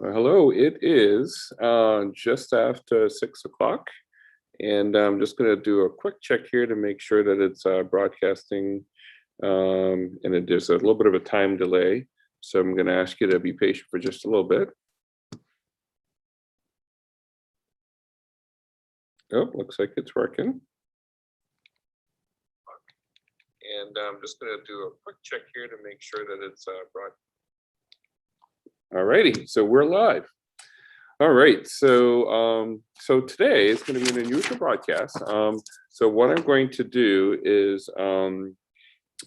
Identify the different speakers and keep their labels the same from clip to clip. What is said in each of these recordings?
Speaker 1: Hello, it is just after 6 o'clock, and I'm just going to do a quick check here to make sure that it's broadcasting. There's a little bit of a time delay, so I'm going to ask you to be patient for just a little bit. Oh, looks like it's working. And I'm just going to do a quick check here to make sure that it's broad. All righty, so we're live. All right, so today is going to be an unusual broadcast. So what I'm going to do is, and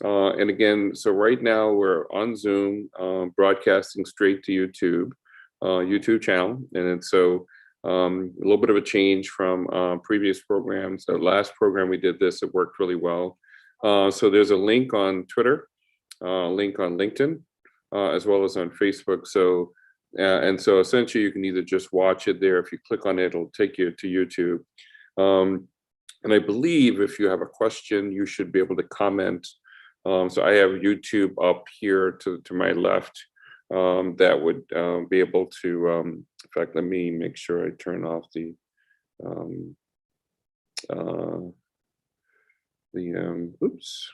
Speaker 1: again, so right now we're on Zoom, broadcasting straight to YouTube channel, and so a little bit of a change from previous programs. The last program we did this, it worked really well. So there's a link on Twitter, link on LinkedIn, as well as on Facebook. So essentially you can either just watch it there. If you click on it, it'll take you to YouTube. And I believe if you have a question, you should be able to comment. So I have YouTube up here to my left, that would be able to, in fact, let me make sure I turn off the oops.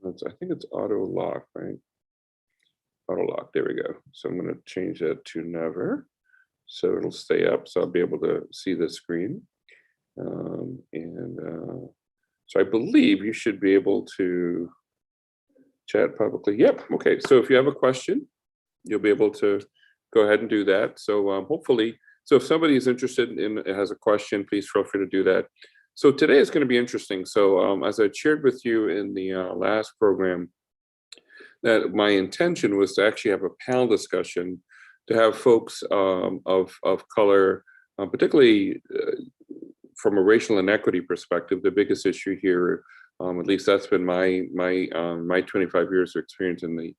Speaker 1: I think it's auto lock, right? Auto lock, there we go. So I'm going to change that to never. So it'll stay up, so I'll be able to see the screen. So I believe you should be able to chat publicly. Yep, okay. So if you have a question, you'll be able to go ahead and do that. So hopefully, so if somebody is interested in, has a question, please feel free to do that. So today is going to be interesting. So as I shared with you in the last program, that my intention was to actually have a panel discussion to have folks of color, particularly from a racial inequity perspective. The biggest issue here, at least that's been my 25 years of experience in the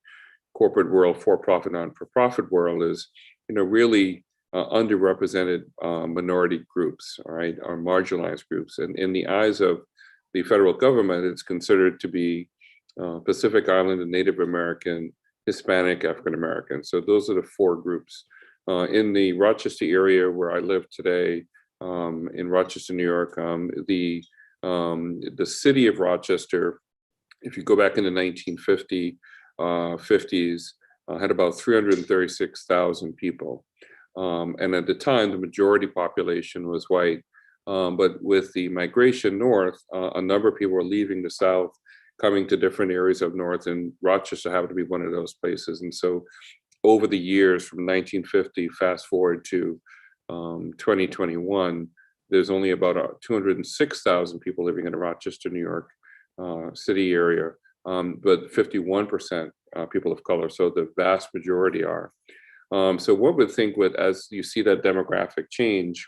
Speaker 1: corporate world, for-profit, non-for-profit world, is really underrepresented minority groups, all right, or marginalized groups. And in the eyes of the federal government, it's considered to be Pacific Island and Native American, Hispanic, African American. So those are the four groups. In the Rochester area where I live today, in Rochester, New York, the city of Rochester, if you go back in the 1950s, had about 336,000 people. And at the time, the majority population was white. But with the migration north, a number of people were leaving the South, coming to different areas of North, and Rochester happened to be one of those places. And so over the years from 1950, fast forward to 2021, there's only about 206,000 people living in the Rochester, New York city area, but 51% people of color. So the vast majority are. So one would think as you see that demographic change,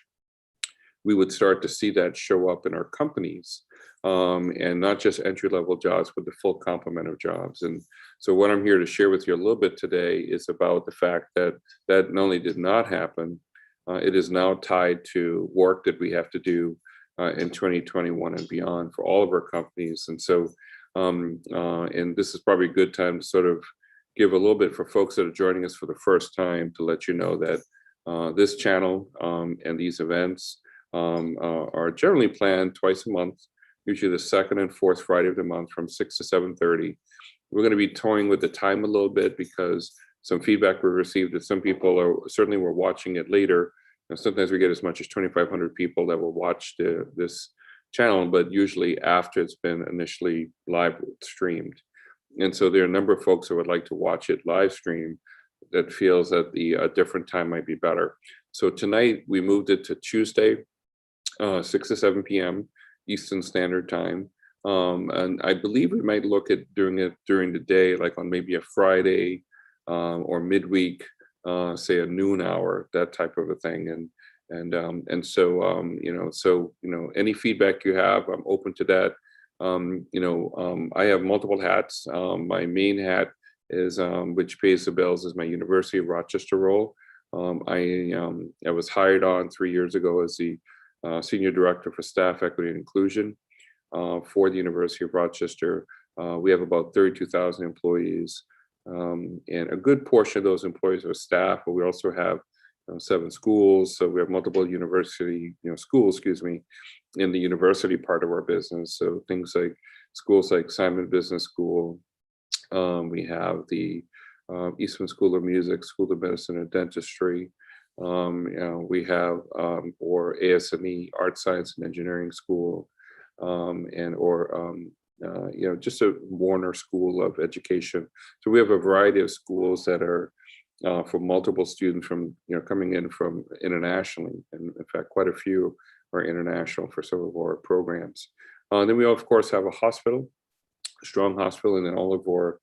Speaker 1: we would start to see that show up in our companies, and not just entry-level jobs, but the full complement of jobs. And so what I'm here to share with you a little bit today is about the fact that not only did not happen, it is now tied to work that we have to do in 2021 and beyond for all of our companies. And so, and this is probably a good time to sort of give a little bit for folks that are joining us for the first time, to let you know that this channel and these events are generally planned twice a month, usually the second and fourth Friday of the month from 6 to 7:30. We're going to be toying with the time a little bit because some feedback we received that some people certainly were watching it later. And sometimes we get as much as 2,500 people that will watch this channel, but usually after it's been initially live streamed. And so there are a number of folks who would like to watch it live stream that feels that a different time might be better. So tonight we moved it to Tuesday, 6 to 7 p.m. Eastern Standard Time. And I believe we might look at doing it during the day, like on maybe a Friday or midweek, say a noon hour, that type of a thing. And so any feedback you have, I'm open to that. I have multiple hats. My main hat is, which pays the bills, is my University of Rochester role. I was hired on 3 years ago as the Senior Director for Staff Equity and Inclusion for the University of Rochester. We have about 32,000 employees. And a good portion of those employees are staff, but we also have 7 schools. So we have multiple university, schools, excuse me, in the university part of our business. So things like schools like Simon Business School. We have the Eastman School of Music, School of Medicine and Dentistry. We have or ASME, Art Science and Engineering School, just a Warner School of Education. So we have a variety of schools that are for multiple students from coming in from internationally, and in fact, quite a few are international for some of our programs. Then we of course have a hospital, a strong hospital, and then all of our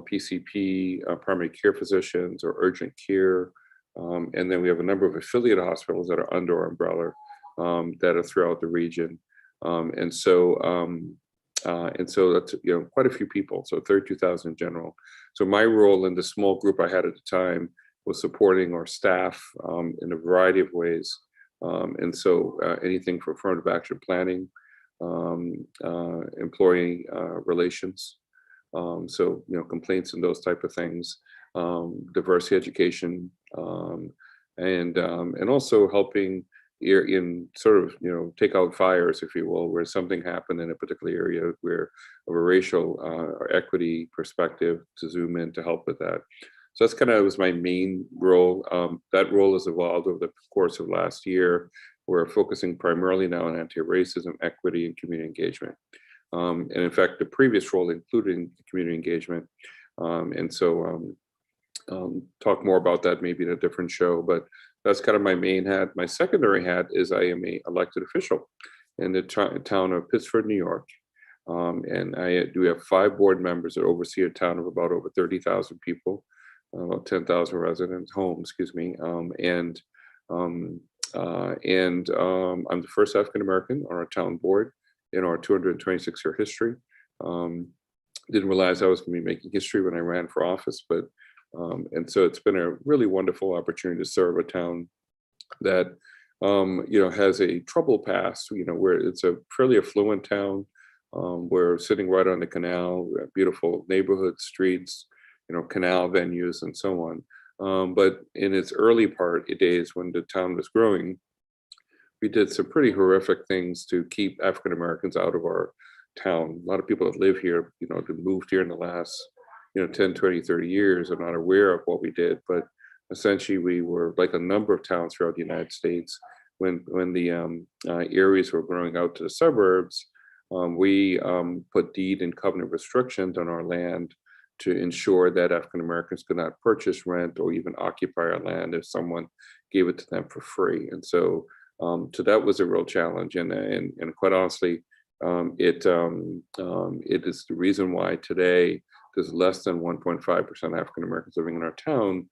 Speaker 1: PCP, primary care physicians or urgent care. And then we have a number of affiliate hospitals that are under our umbrella that are throughout the region. And so that's quite a few people, so 32,000 in general. So my role in the small group I had at the time was supporting our staff in a variety of ways. And so anything from affirmative action planning, employee relations, complaints and those type of things, diversity education, and also helping in sort of take out fires, if you will, where something happened in a particular area where of a racial or equity perspective, to zoom in to help with that. So that's kind of was my main role. That role has evolved over the course of last year. We're focusing primarily now on anti-racism, equity, and community engagement. And in fact, the previous role included community engagement. Talk more about that maybe in a different show, but that's kind of my main hat. My secondary hat is I am a elected official in the town of Pittsford, New York. And I do have 5 board members that oversee a town of about over 30,000 people, about 10,000 residents, homes, excuse me. I'm the first African-American on our town board in our 226-year history. Didn't realize I was going to be making history when I ran for office, but and so it's been a really wonderful opportunity to serve a town that has a troubled past. Where it's a fairly affluent town. We're sitting right on the canal. We have beautiful neighborhood streets, canal venues, and so on. But in its early days, when the town was growing, we did some pretty horrific things to keep African Americans out of our town. A lot of people that live here, that moved here in the last 10, 20, 30 years are not aware of what we did, but essentially we were like a number of towns throughout the United States. When the areas were growing out to the suburbs, we put deed and covenant restrictions on our land to ensure that African Americans could not purchase, rent, or even occupy our land if someone gave it to them for free. And so that was a real challenge. And quite honestly, it is the reason why today there's less than 1.5% African Americans living in our town.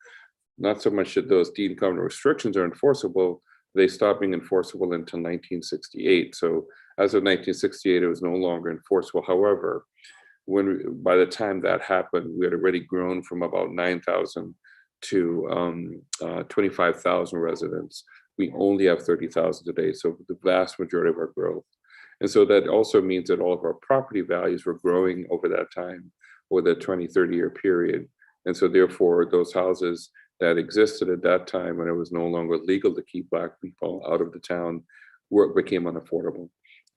Speaker 1: Not so much that those deed and covenant restrictions are enforceable, they stopped being enforceable until 1968. So as of 1968, it was no longer enforceable. However, by the time that happened, we had already grown from about 9,000 to 25,000 residents. We only have 30,000 today, so the vast majority of our growth. And so that also means that all of our property values were growing over that time, or the 20, 30-year period. And so therefore, those houses that existed at that time when it was no longer legal to keep Black people out of the town became unaffordable.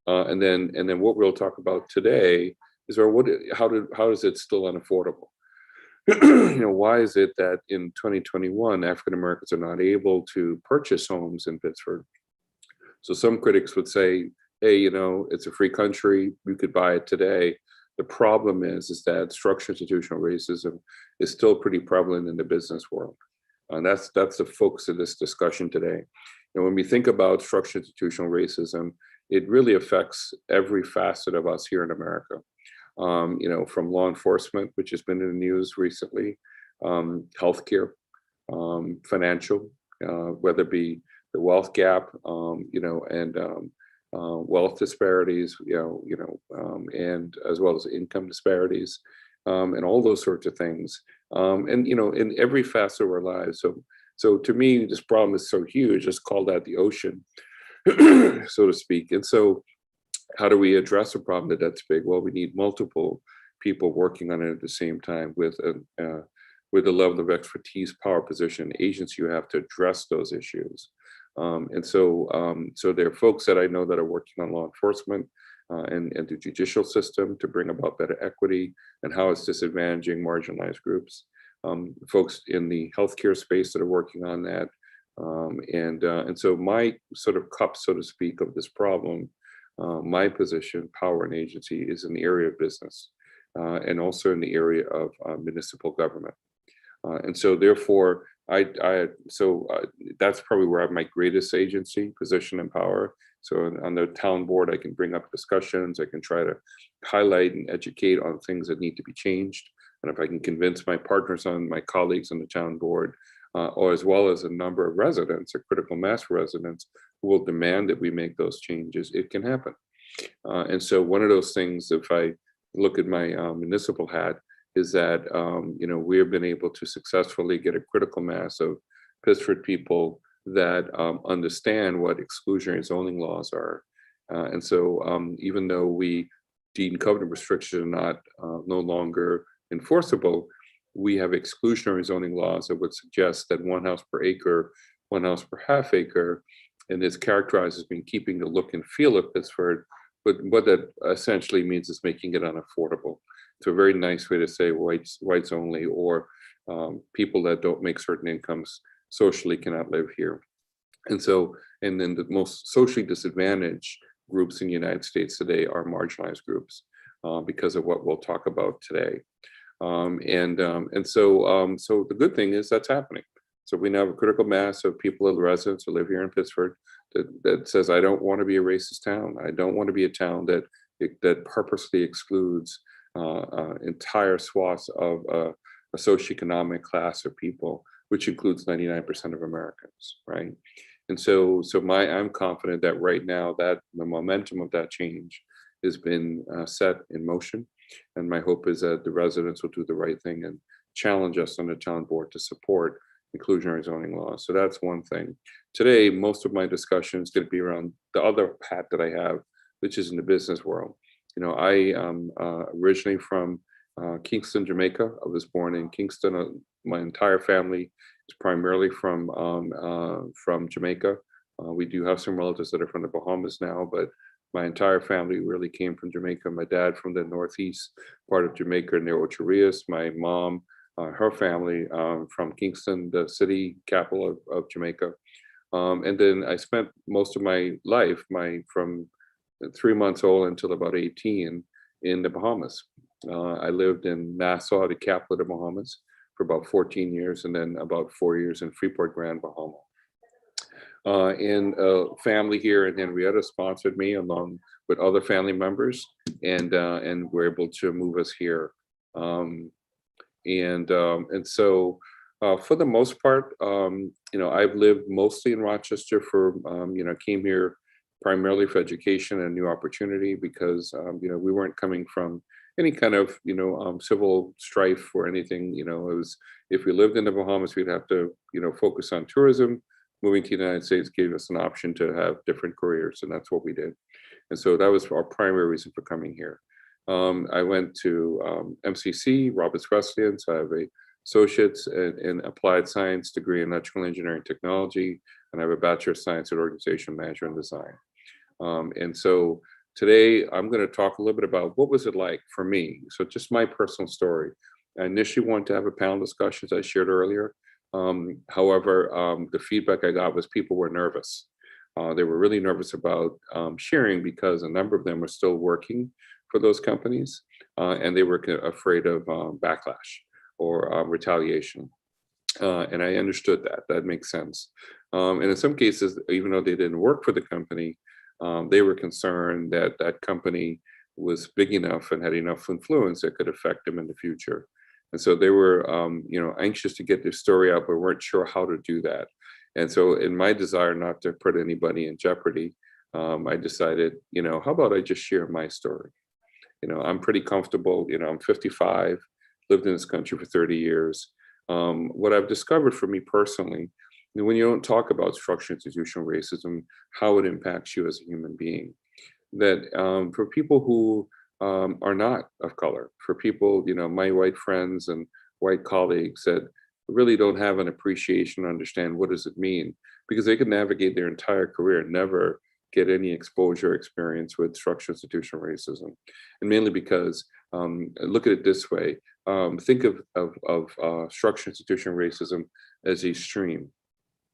Speaker 1: And then what we'll talk about today is how is it still unaffordable? Why is it that in 2021, African Americans are not able to purchase homes in Pittsford? So some critics would say, hey, it's a free country, you could buy it today. The problem is that structural institutional racism is still pretty prevalent in the business world. And that's the focus of this discussion today. And when we think about structural institutional racism, it really affects every facet of us here in America. From law enforcement, which has been in the news recently, healthcare, financial, whether it be the wealth gap, and wealth disparities, and as well as income disparities, and all those sorts of things, in every facet of our lives. So to me, this problem is so huge. It's called that the ocean, so to speak. And so, how do we address a problem that's big? Well, we need multiple people working on it at the same time with a level of expertise, power, position, agency you have to address those issues. So there are folks that I know that are working on law enforcement and the judicial system to bring about better equity and how it's disadvantaging marginalized groups. Folks in the healthcare space that are working on that. And so my sort of cup, so to speak, of this problem, my position, power and agency, is in the area of business and also in the area of municipal government. And so therefore, that's probably where I have my greatest agency, position, and power. So on the town board, I can bring up discussions. I can try to highlight and educate on things that need to be changed. And if I can convince my partners my colleagues on the town board, or as well as a number of residents, a critical mass of residents who will demand that we make those changes, it can happen. And so one of those things, if I look at my municipal hat, is that we have been able to successfully get a critical mass of Pittsford people that understand what exclusionary zoning laws are. And so even though we deem covenant restrictions are not no longer enforceable, we have exclusionary zoning laws that would suggest that 1 house per acre, 1 house per half acre, and it's characterized as being keeping the look and feel of Pittsford, but what that essentially means is making it unaffordable. It's a very nice way to say whites only, or people that don't make certain incomes socially cannot live here. And then the most socially disadvantaged groups in the United States today are marginalized groups because of what we'll talk about today. So the good thing is that's happening. So we now have a critical mass of people and residents who live here in Pittsford that says, I don't want to be a racist town. I don't want to be a town that purposely excludes entire swaths of a socioeconomic class of people, which includes 99% of Americans, right? And so I'm confident that right now that the momentum of that change has been set in motion. And my hope is that the residents will do the right thing and challenge us on the town board to support inclusionary zoning laws. So that's one thing. Today, most of my discussion is going to be around the other hat that I have, which is in the business world. I am originally from Kingston, Jamaica. I was born in Kingston. My entire family is primarily from Jamaica. We do have some relatives that are from the Bahamas now, but my entire family really came from Jamaica. My dad from the northeast part of Jamaica near Ocho Rios. My mom, her family from Kingston, the city capital of Jamaica. And then I spent most of my life, from 3 months old until about 18, in the Bahamas. I lived in Nassau, the capital of the Bahamas, for about 14 years, and then about 4 years in Freeport, Grand Bahama. And family here in Henrietta sponsored me along with other family members, and were able to move us here. So for the most part, I've lived mostly in Rochester came here primarily for education and new opportunity because, we weren't coming from any kind of, civil strife or anything. It was, if we lived in the Bahamas, we'd have to, focus on tourism. Moving to the United States gave us an option to have different careers, and that's what we did. And so that was our primary reason for coming here. I went to MCC, Roberts Wesleyan, so I have a associate's in applied science degree in electrical engineering technology, and I have a bachelor of science in organization management and design. And so today I'm going to talk a little bit about what was it like for me. So just my personal story. I initially wanted to have a panel discussion, as I shared earlier. However, the feedback I got was people were nervous. They were really nervous about sharing because a number of them were still working for those companies, and they were afraid of backlash or retaliation. And I understood that. That makes sense. And in some cases, even though they didn't work for the company, they were concerned that that company was big enough and had enough influence that could affect them in the future. And so they were, anxious to get their story out, but weren't sure how to do that. And so in my desire not to put anybody in jeopardy, I decided, how about I just share my story? I'm pretty comfortable, I'm 55, lived in this country for 30 years. What I've discovered for me personally, when you don't talk about structural institutional racism, how it impacts you as a human being, that for people who are not of color. For people, my white friends and white colleagues that really don't have an appreciation or understand what does it mean, because they can navigate their entire career and never get any exposure or experience with structural institutional racism. And mainly because, look at it this way, think of structural institutional racism as a stream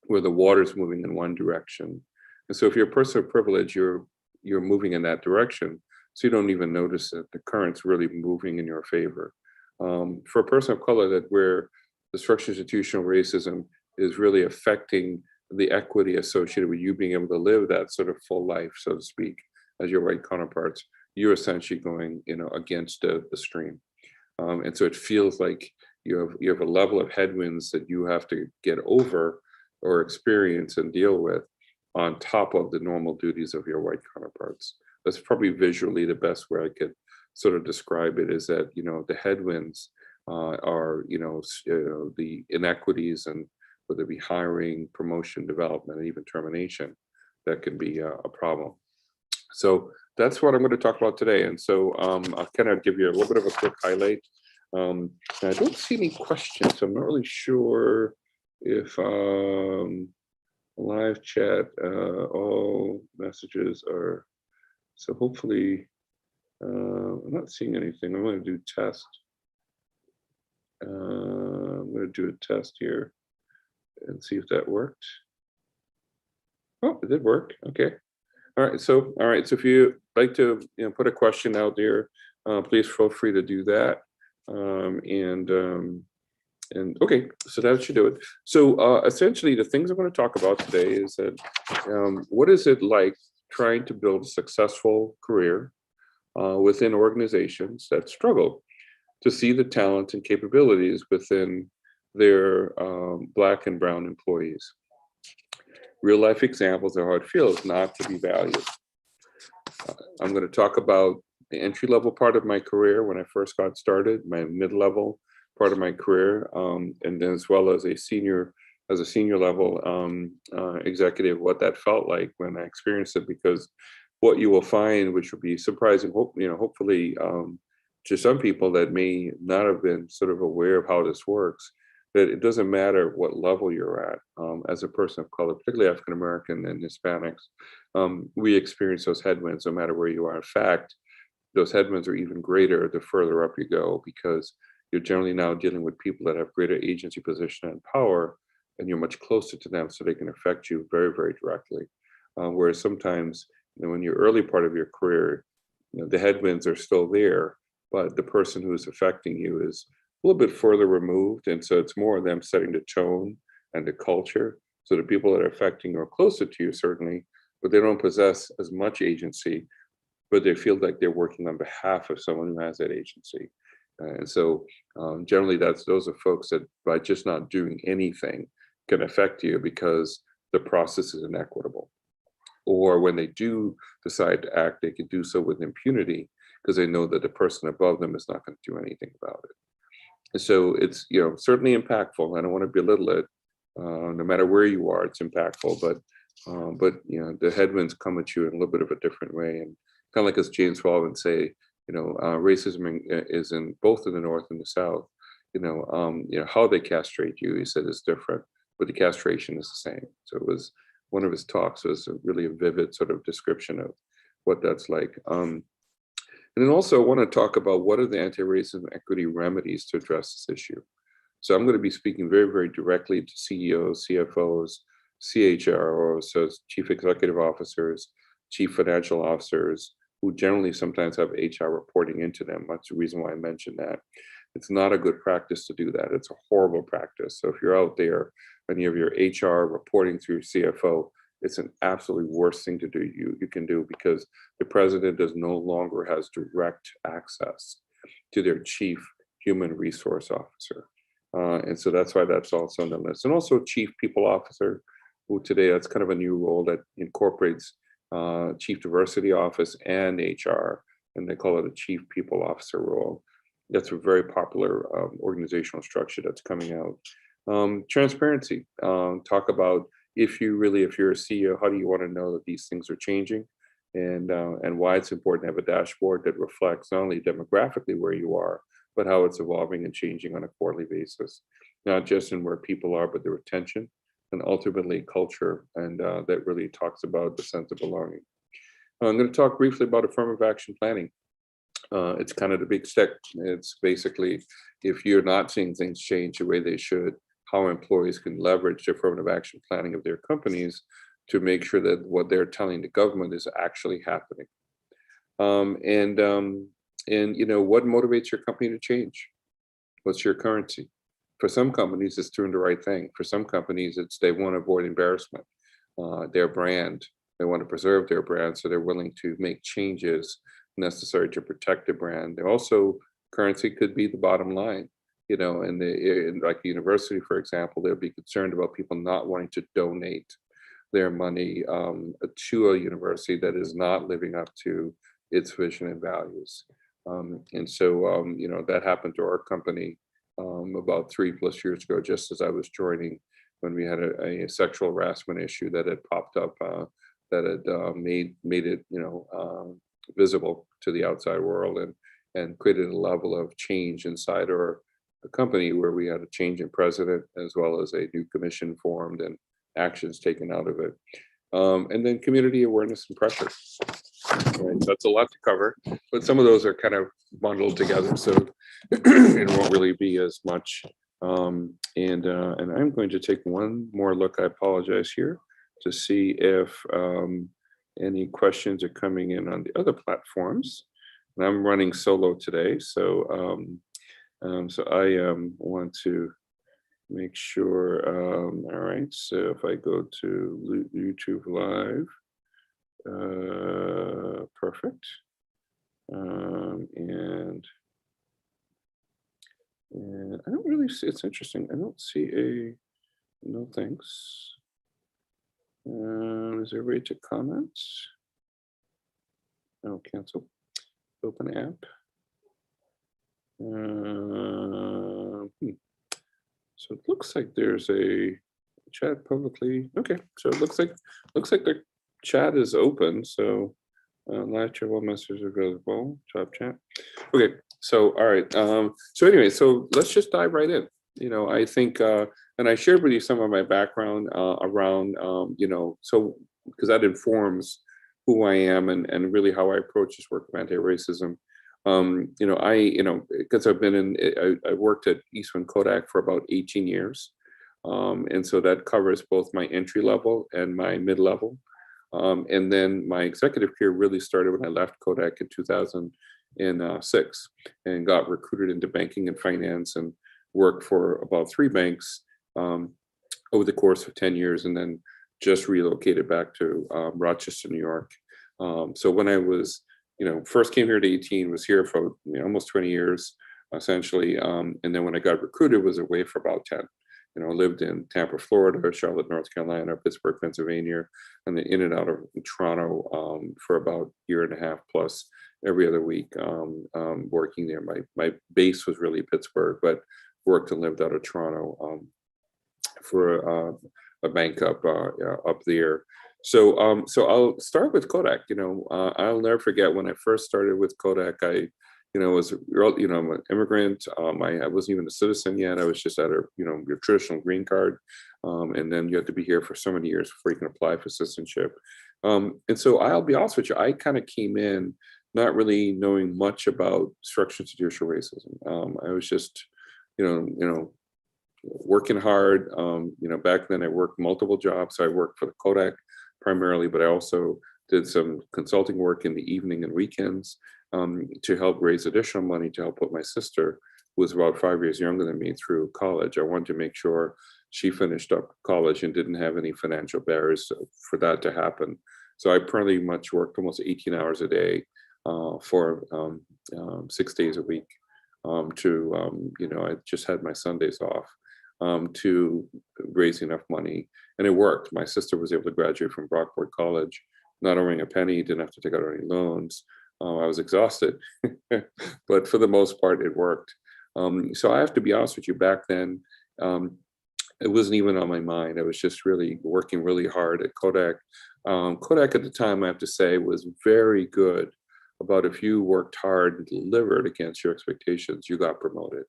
Speaker 1: where the water's moving in one direction. And so if you're a person of privilege, you're moving in that direction. So you don't even notice that the current's really moving in your favor. For a person of color, that where the structural institutional racism is really affecting the equity associated with you being able to live that sort of full life, so to speak, as your white counterparts, you're essentially going, against the stream. And so it feels like you have a level of headwinds that you have to get over or experience and deal with on top of the normal duties of your white counterparts. That's probably visually the best way I could sort of describe it, is that, the headwinds are, the inequities, and whether it be hiring, promotion, development, and even termination, that can be a problem. So that's what I'm going to talk about today. And so I'll kind of give you a little bit of a quick highlight. And I don't see any questions, so I'm not really sure if live chat, all messages are, so hopefully, I'm not seeing anything. I'm going to do test. I'm going to do a test here and see if that worked. Oh, it did work. Okay. All right. So if you like to put a question out there, please feel free to do that. And okay, so that should do it. So essentially, the things I'm going to talk about today is that what is it like trying to build a successful career within organizations that struggle to see the talent and capabilities within their Black and Brown employees. Real life examples of how it feels not to be valued. I'm going to talk about the entry level part of my career when I first got started, my mid-level part of my career, and then as well as a senior level executive, what that felt like when I experienced it. Because what you will find, which will be surprising, hopefully to some people that may not have been sort of aware of how this works, that it doesn't matter what level you're at as a person of color, particularly African American and Hispanics, we experience those headwinds no matter where you are. In fact, those headwinds are even greater the further up you go, because you're generally now dealing with people that have greater agency, position, and power, and you're much closer to them, so they can affect you very, very directly. Whereas sometimes, when you're early part of your career, the headwinds are still there, but the person who is affecting you is a little bit further removed, and so it's more of them setting the tone and the culture. So the people that are affecting you are closer to you, certainly, but they don't possess as much agency, but they feel like they're working on behalf of someone who has that agency. And so generally those are folks that by just not doing anything can affect you because the process is inequitable. Or when they do decide to act, they can do so with impunity because they know that the person above them is not going to do anything about it. And so it's certainly impactful. I don't want to belittle it. No matter where you are, it's impactful. But the headwinds come at you in a little bit of a different way. And kind of like as James Baldwin say, racism is in both in the North and the South. How they castrate you, he said, is different, but the castration is the same. So it was one of his talks was really a vivid sort of description of what that's like. And then also I want to talk about what are the anti-racism equity remedies to address this issue. So I'm going to be speaking very, very directly to CEOs, CFOs, CHROs, so chief executive officers, chief financial officers, who generally sometimes have HR reporting into them. That's the reason why I mentioned that. It's not a good practice to do that. It's a horrible practice. So if you're out there and you have your HR reporting through your CFO, it's an absolutely worst thing to do you can do, because the president no longer has direct access to their chief human resource officer. And so that's why that's also on the list. And also chief people officer, who today that's kind of a new role that incorporates chief diversity office and HR, and they call it a chief people officer role. That's a very popular organizational structure that's coming out. Transparency, talk about if you're a CEO, how do you want to know that these things are changing? and why it's important to have a dashboard that reflects not only demographically where you are, but how it's evolving and changing on a quarterly basis, not just in where people are, but the retention and ultimately culture, and that really talks about the sense of belonging. I'm going to talk briefly about affirmative action planning. It's kind of the big stick. It's basically, if you're not seeing things change the way they should, how employees can leverage the affirmative action planning of their companies to make sure that what they're telling the government is actually happening. And what motivates your company to change? What's your currency? For some companies, it's doing the right thing. For some companies, it's they want to avoid embarrassment. Their brand, they want to preserve their brand, so they're willing to make changes necessary to protect the brand. They also, currency could be the bottom line. In like the university, for example, they'll be concerned about people not wanting to donate their money to a university that is not living up to its vision and values. That happened to our company about 3+ years ago, just as I was joining, when we had a sexual harassment issue that had popped up, that had made it visible to the outside world, and created a level of change inside our company, where we had a change in president as well as a new commission formed and actions taken out of it. And then community awareness and pressure. Right, so that's a lot to cover, but some of those are kind of bundled together, so it won't really be as much. And I'm going to take one more look. I apologize here to see if any questions are coming in on the other platforms. And I'm running solo today, so I want to make sure. All right, so if I go to YouTube Live. Perfect. And I don't really see, it's interesting. I don't see no thanks. Is there a way to comment? No, cancel. Open app. So it looks like there's a chat publicly. Okay, so it looks like the chat is open, so live chat, all messages are available, top chat. Okay, so all right, so anyway, so let's just dive right in. I think, and I shared with you some of my background around, so because that informs who I am and really how I approach this work of anti-racism. Because I've been I worked at Eastman Kodak for about 18 years. And so that covers both my entry level and my mid-level. And then my executive career really started when I left Kodak in 2006 and got recruited into banking and finance, and worked for about 3 banks over the course of 10 years, and then just relocated back to Rochester, New York. So when I was, first came here at 18, was here for almost 20 years, essentially. And then when I got recruited, was away for about 10. Lived in Tampa, Florida, Charlotte, North Carolina, Pittsburgh, Pennsylvania, and then in and out of Toronto for about 1.5 years+ every other week, working there. My base was really Pittsburgh, but worked and lived out of Toronto for a bank up there. So I'll start with Kodak. I'll never forget when I first started with Kodak. I'm an immigrant. I wasn't even a citizen yet. I was just at your traditional green card. And then you have to be here for so many years before you can apply for citizenship. And so I'll be honest with you, I kind of came in not really knowing much about structural judicial racism. I was just, working hard. Back then I worked multiple jobs. So I worked for the Kodak primarily, but I also did some consulting work in the evening and weekends to help raise additional money to help put my sister, who was about 5 years younger than me, through college. I wanted to make sure she finished up college and didn't have any financial barriers for that to happen. So I pretty much worked almost 18 hours a day for 6 days a week I just had my Sundays off to raise enough money. And it worked. My sister was able to graduate from Brockport College, not owing a penny, didn't have to take out any loans. I was exhausted, but for the most part, it worked. So I have to be honest with you, back then, it wasn't even on my mind. I was just really working really hard at Kodak, Kodak at the time, I have to say, was very good about if you worked hard and delivered against your expectations, you got promoted.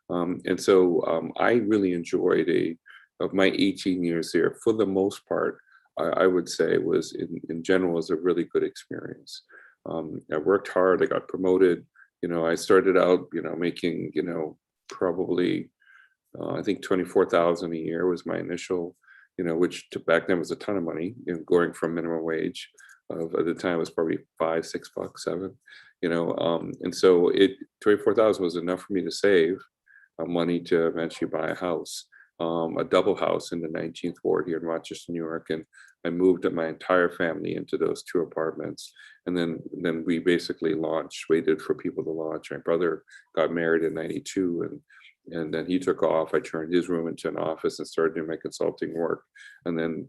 Speaker 1: And so I really enjoyed of my 18 years there. For the most part, I would say was in general was a really good experience. I worked hard. I got promoted. I started out, making, probably I think 24,000 a year was my initial, which back then was a ton of money. Going from minimum wage of at the time was probably $5, $6, $7. And so 24,000 was enough for me to save money to eventually buy a house, a double house in the 19th Ward here in Rochester, New York. And I moved my entire family into those 2 apartments. And then we basically waited for people to launch. My brother got married in 92 and then he took off. I turned his room into an office and started doing my consulting work. And then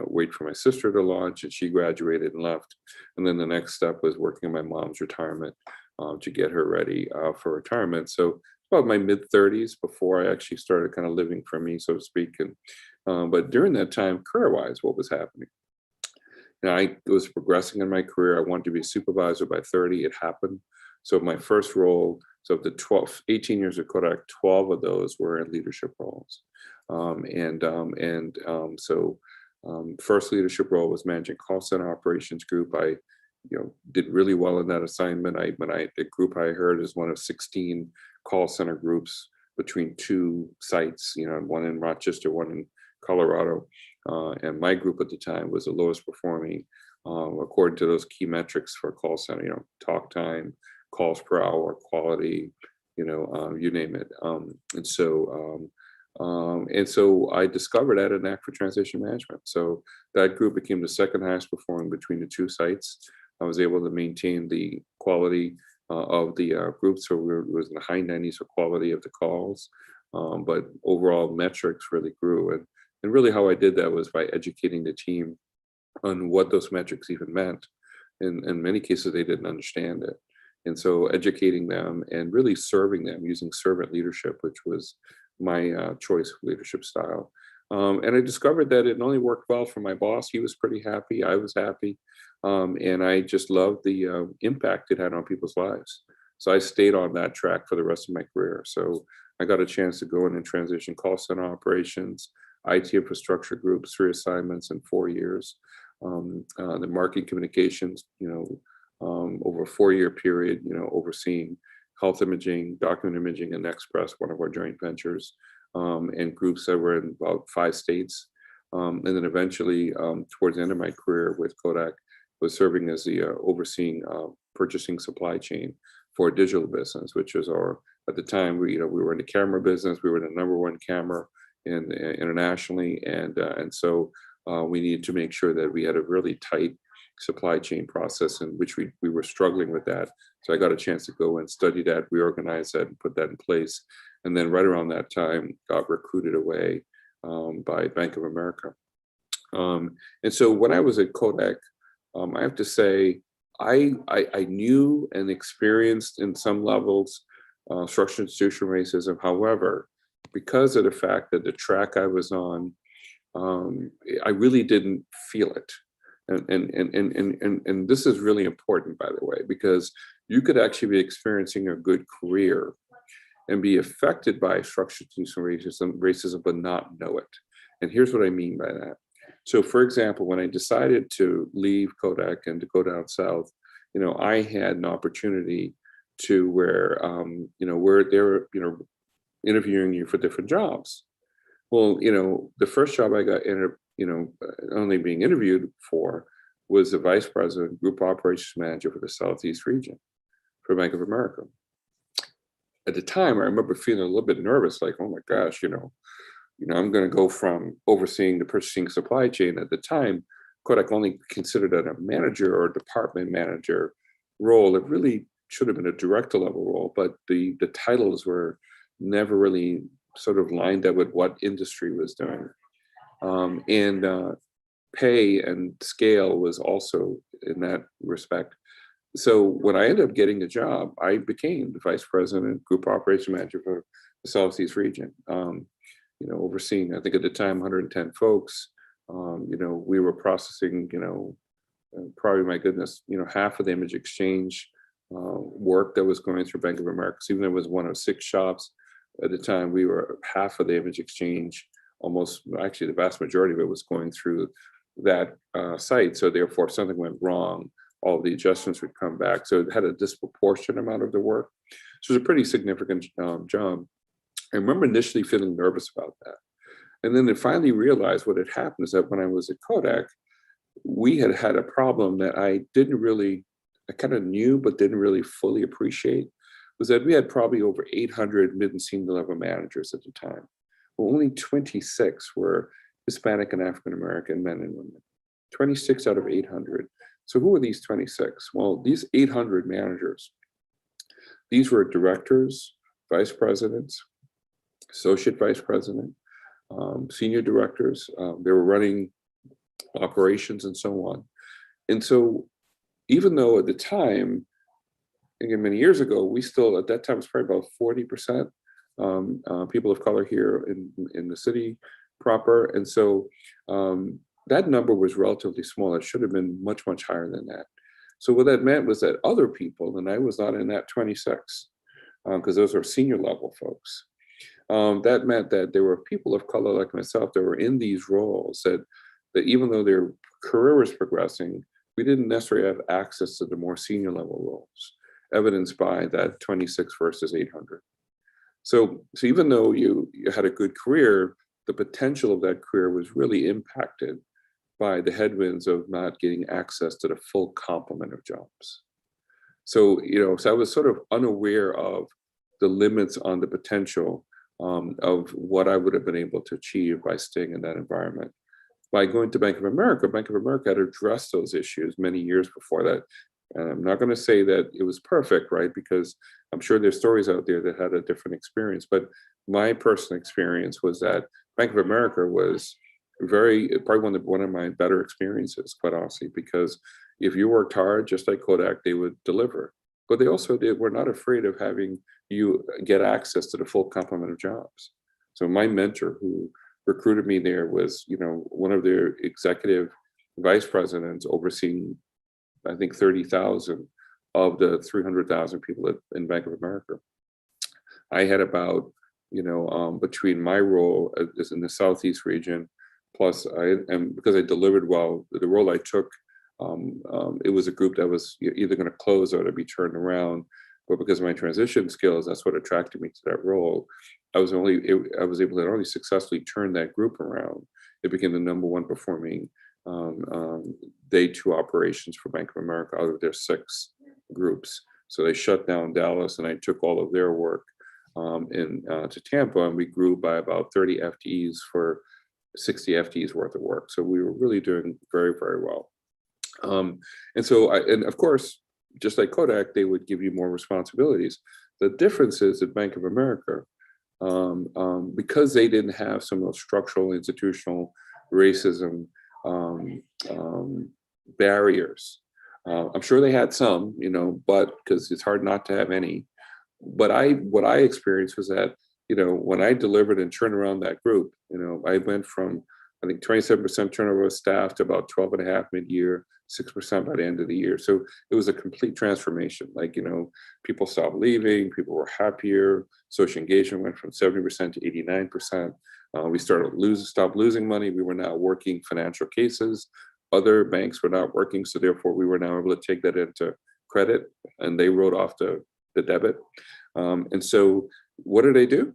Speaker 1: wait for my sister to launch, and she graduated and left. And then the next step was working on my mom's retirement to get her ready for retirement. So about my mid 30s before I actually started kind of living for me, so to speak. And but during that time, career-wise, what was happening? I was progressing in my career. I wanted to be a supervisor by 30. It happened. So my first role, so the 18 years at Kodak, 12 of those were in leadership roles. First leadership role was managing call center operations group. I did really well in that assignment. The group I heard is one of 16 call center groups between 2 sites, one in Rochester, one in Colorado. And my group at the time was the lowest performing according to those key metrics for call center, talk time, calls per hour, quality, you name it. And so I discovered I had a knack for transition management. So that group became the second highest performing between the 2 sites. I was able to maintain the quality of the group. So it was in the high 90s for quality of the calls. But overall metrics really grew. And really how I did that was by educating the team on what those metrics even meant. In many cases, they didn't understand it. And so educating them and really serving them using servant leadership, which was my choice of leadership style. And I discovered that it not only worked well for my boss, he was pretty happy, I was happy. And I just loved the impact it had on people's lives. So I stayed on that track for the rest of my career. So I got a chance to go in and transition call center operations, IT infrastructure groups, 3 assignments in 4 years. The marketing communications, over a 4-year period, overseeing health imaging, document imaging, and Express, one of our joint ventures, and groups that were in about 5 states. And then eventually, towards the end of my career with Kodak, was serving as the overseeing purchasing supply chain for a digital business, which was at the time, we were in the camera business. We were the #1 camera internationally. And so we needed to make sure that we had a really tight supply chain process in which we were struggling with that. So I got a chance to go and study that, reorganize that, and put that in place. And then right around that time, got recruited away by Bank of America. And so when I was at Kodak, I have to say, I knew and experienced in some levels structural institutional racism. However, because of the fact that the track I was on, I really didn't feel it. And this is really important, by the way, because you could actually be experiencing a good career and be affected by structural institutional racism, but not know it. And here's what I mean by that. So, for example, when I decided to leave Kodak and to go down south, I had an opportunity to where they're interviewing you for different jobs. Well, the first job I got only being interviewed for was the vice president, group operations manager for the Southeast region for Bank of America. At the time, I remember feeling a little bit nervous, like, oh my gosh, I'm going to go from overseeing the purchasing supply chain. At the time, Kodak only considered it a manager or department manager role. It really should have been a director level role, but the titles were never really sort of lined up with what industry was doing. And pay and scale was also in that respect. So when I ended up getting the job, I became the vice president, group operation manager for the Southeast region, overseeing, I think at the time, 110 folks, We were processing, probably, my goodness, half of the image exchange work that was going through Bank of America. So even though it was one of 6 shops at the time, we were half of the image exchange, almost, actually the vast majority of it was going through that site. So therefore, if something went wrong, all the adjustments would come back. So it had a disproportionate amount of the work. So it was a pretty significant job. I remember initially feeling nervous about that. And then I finally realized what had happened is that when I was at Kodak, we had had a problem that I kind of knew, but didn't really fully appreciate, was that we had probably over 800 mid and senior level managers at the time. Well, only 26 were Hispanic and African American men and women, 26 out of 800. So who were these 26? Well, these 800 managers, these were directors, vice presidents, associate vice president, senior directors. They were running operations and so on. And so even though at the time, again, many years ago, we still, at that time, it was probably about 40% people of color here in the city proper. And so that number was relatively small. It should have been much, much higher than that. So what that meant was that other people, and I was not in that 26, because those are senior level folks, that meant that there were people of color like myself that were in these roles that even though their career was progressing, we didn't necessarily have access to the more senior level roles, evidenced by that 26 versus 800. So even though you had a good career, the potential of that career was really impacted by the headwinds of not getting access to the full complement of jobs. So I was sort of unaware of the limits on the potential of what I would have been able to achieve by staying in that environment. By going to Bank of America had addressed those issues many years before that. And I'm not going to say that it was perfect, right? Because I'm sure there's stories out there that had a different experience. But my personal experience was that Bank of America was probably one of my better experiences, quite honestly, because if you worked hard, just like Kodak, they would deliver. But they also were not afraid of having you get access to the full complement of jobs. So my mentor, who recruited me there, was one of their executive vice presidents overseeing, I think, 30,000 of the 300,000 people in Bank of America. I had about, between my role as in the Southeast region, plus because I delivered well, the role I took, it was a group that was either going to close or to be turned around. But because of my transition skills, that's what attracted me to that role. I was able to not only successfully turn that group around, it became the number 1 performing day 2 operations for Bank of America out of their 6 groups. So they shut down Dallas, and I took all of their work to Tampa, and we grew by about 30 FTEs for 60 FTEs worth of work. So we were really doing very, very well. And of course, just like Kodak, they would give you more responsibilities. The difference is at Bank of America, because they didn't have some of those structural, institutional racism barriers. I'm sure they had some, but because it's hard not to have any. But what I experienced was that, when I delivered and turned around that group, I went from, I think, 27% turnover of staff to about 12.5 mid-year, 6% by the end of the year. So it was a complete transformation. Like, people stopped leaving, people were happier, social engagement went from 70% to 89%. We stopped losing money. We were now working financial cases. Other banks were not working, so therefore we were now able to take that into credit, and they wrote off the debit. And so what did they do?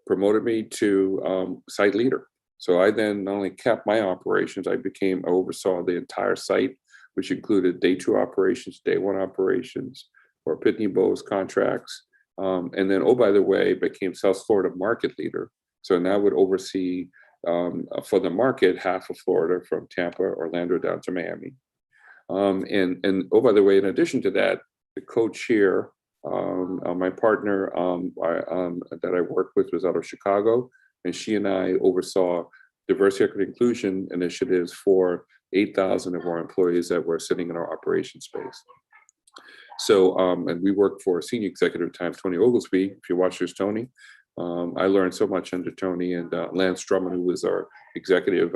Speaker 1: Promoted me to site leader. So I then not only kept my operations, I oversaw the entire site, which included day 2 operations, day 1 operations, or Pitney Bowes contracts. And then, oh, by the way, became South Florida market leader. So now would oversee for the market half of Florida, from Tampa, Orlando down to Miami. And oh, by the way, in addition to that, the co-chair, my partner that I worked with was out of Chicago, and she and I oversaw diversity, equity, inclusion initiatives for 8,000 of our employees that were sitting in our operations space. So, and we worked for a senior executive at the time, Tony Oglesby. If you watch this, Tony, I learned so much under Tony and Lance Drummond, who was our executive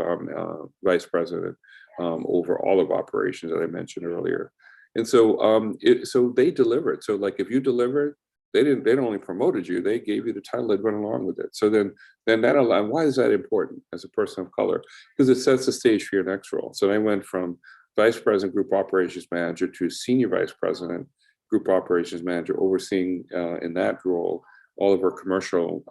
Speaker 1: vice president over all of operations that I mentioned earlier. And so, so they delivered. So, like, if you delivered, they didn't. They not only promoted you, they gave you the title that went along with it. So then that allowed. Why is that important as a person of color? Because it sets the stage for your next role. So I went from vice president, group operations manager, to senior vice president, group operations manager, overseeing in that role all of our commercial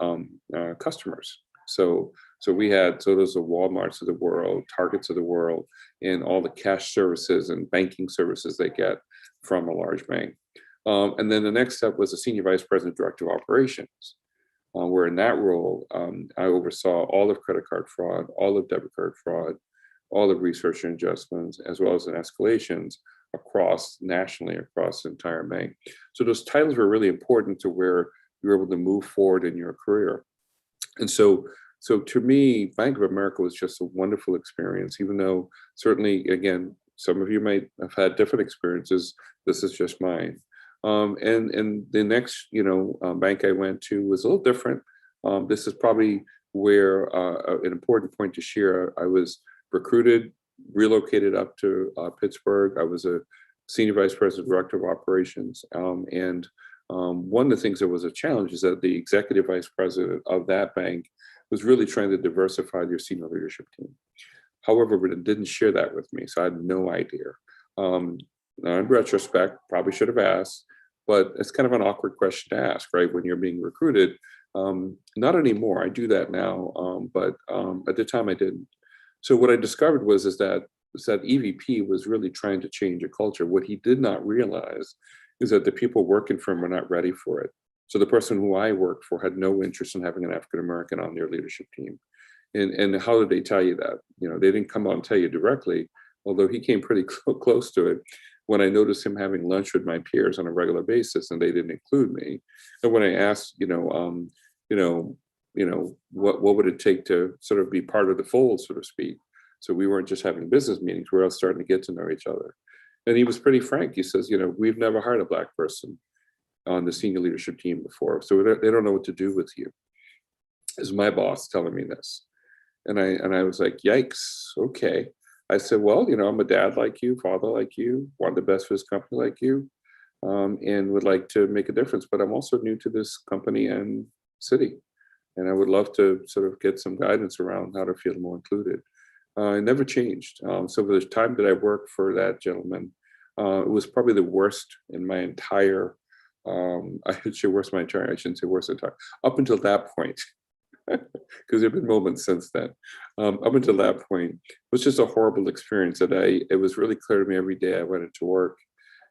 Speaker 1: customers. So we had those the Walmarts of the world, Targets of the world, and all the cash services and banking services they get from a large bank. And then the next step was a senior vice president, director of operations, where in that role, I oversaw all of credit card fraud, all of debit card fraud, all of research and adjustments, as well as in escalations nationally across the entire bank. So those titles were really important to where you were able to move forward in your career. And so to me, Bank of America was just a wonderful experience, even though certainly, again, some of you might have had different experiences. This is just mine. And the next, bank I went to was a little different. This is probably where an important point to share. I was recruited, relocated up to Pittsburgh. I was a senior vice president, director of operations. And one of the things that was a challenge is that the executive vice president of that bank was really trying to diversify their senior leadership team. However, it didn't share that with me, so I had no idea. Now, in retrospect, probably should have asked, but it's kind of an awkward question to ask, right? When you're being recruited. Not anymore. I do that now, but at the time I didn't. So what I discovered was that EVP was really trying to change a culture. What he did not realize is that the people working for him were not ready for it. So the person who I worked for had no interest in having an African American on their leadership team. And how did they tell you that? They didn't come out and tell you directly, although he came pretty close to it. When I noticed him having lunch with my peers on a regular basis, and they didn't include me, and when I asked, what would it take to sort of be part of the fold, so to speak? So we weren't just having business meetings; we were all starting to get to know each other. And he was pretty frank. He says, we've never hired a Black person on the senior leadership team before, so they don't know what to do with you. Is my boss telling me this? And I was like, yikes, okay. I said, well, I'm a dad like you, father like you, want the best for this company like you, and would like to make a difference. But I'm also new to this company and city, and I would love to sort of get some guidance around how to feel more included. It never changed. So for the time that I worked for that gentleman, it was probably the worst in my entire, I shouldn't say worst entire, up until that point. Because there have been moments since then. Up until that point, it was just a horrible experience. It was really clear to me every day I went into work,